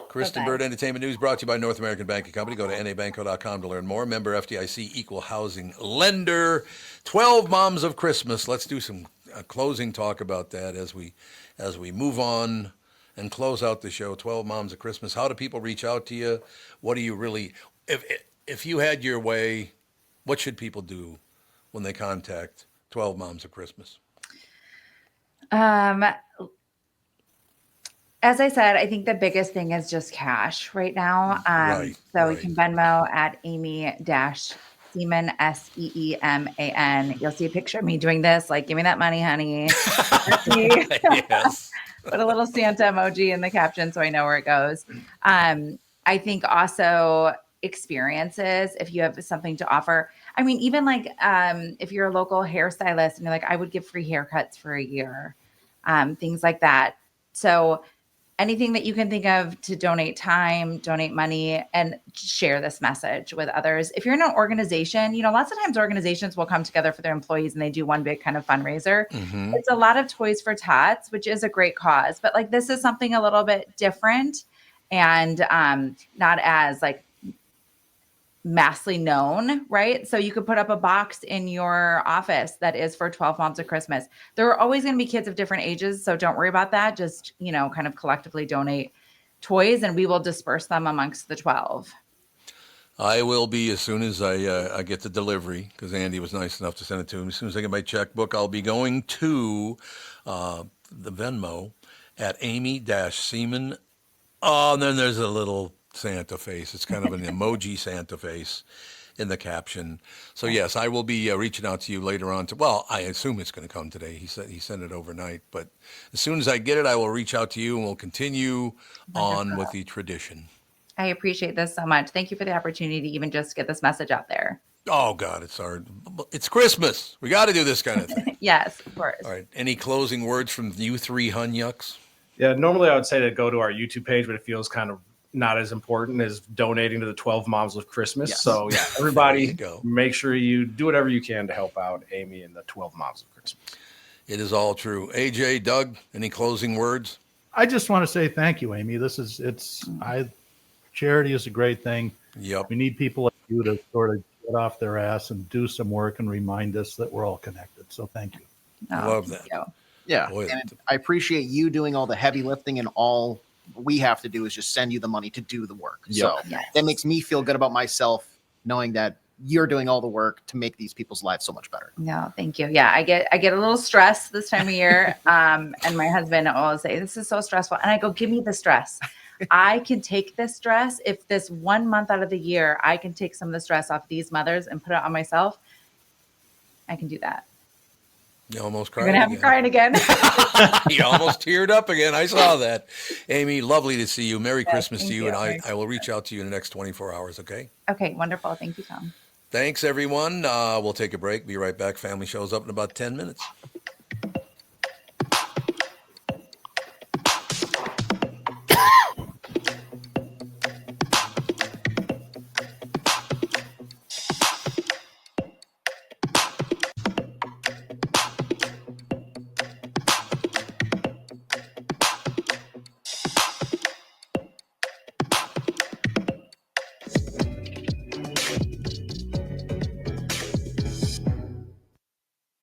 Kristyn Burtt Entertainment News brought to you by North American Banking Company. Go to nabanco.com to learn more. Member FDIC, equal housing lender. 12 Moms of Christmas. Let's do some closing talk about that as we move on and close out the show. 12 Moms of Christmas. How do people reach out to you? What do you really, if you had your way, what should people do when they contact 12 Moms of Christmas? As I said, I think the biggest thing is just cash right now. So you can Venmo at Amy-Seeman, Seeman. You'll see a picture of me doing this, like, give me that money, honey. Yes. Put a little Santa emoji in the caption so I know where it goes. I think also experiences, if you have something to offer. I mean, even like if you're a local hairstylist and you're like, I would give free haircuts for a year, things like that. So anything that you can think of to donate time, donate money, and share this message with others. If you're in an organization, lots of times organizations will come together for their employees and they do one big kind of fundraiser. Mm-hmm. It's a lot of Toys for Tots, which is a great cause, but like this is something a little bit different and not as like massively known, right? So you could put up a box in your office that is for 12 Moms of Christmas. There are always going to be kids of different ages, so don't worry about that. Just, kind of collectively donate toys and we will disperse them amongst the 12. I will be as soon as I get the delivery, because Andy was nice enough to send it to him. As soon as I get my checkbook, I'll be going to the Venmo at Amy-Seeman. Oh, and then there's a little Santa face. It's kind of an emoji Santa face in the caption. So yes, I will be reaching out to you later on. I assume it's going to come today. He said he sent it overnight, but as soon as I get it, I will reach out to you and we'll continue on with the tradition. I appreciate this so much. Thank you for the opportunity to even just get this message out there. Oh God, it's Christmas. We got to do this kind of thing. Yes, of course. All right. Any closing words from you three hunyucks? Yeah, normally I would say to go to our YouTube page, but it feels kind of not as important as donating to the 12 Moms of Christmas. Yes. So yeah, everybody make sure you do whatever you can to help out Amy and the 12 Moms of Christmas. It is all true. AJ, Doug, any closing words? I just want to say thank you, Amy. Charity is a great thing. Yep. We need people like you to sort of get off their ass and do some work and remind us that we're all connected. So thank you. Love that. Yeah. Boy, And I appreciate you doing all the heavy lifting, and all we have to do is just send you the money to do the work. Yep. So that makes me feel good about myself, knowing that you're doing all the work to make these people's lives so much better. No, thank you. Yeah, I get a little stressed this time of year. And my husband will always say, this is so stressful. And I go, give me the stress. I can take this stress. If this 1 month out of the year, I can take some of the stress off these mothers and put it on myself, I can do that. You almost You're cried. gonna have me crying again. You almost teared up again. I saw that. Amy, lovely to see you. Merry Christmas to thank you. you. And I will reach out to you in the next 24 hours, okay? Okay, wonderful. Thank you, Tom. Thanks, everyone. We'll take a break. Be right back. Family show's up in about 10 minutes.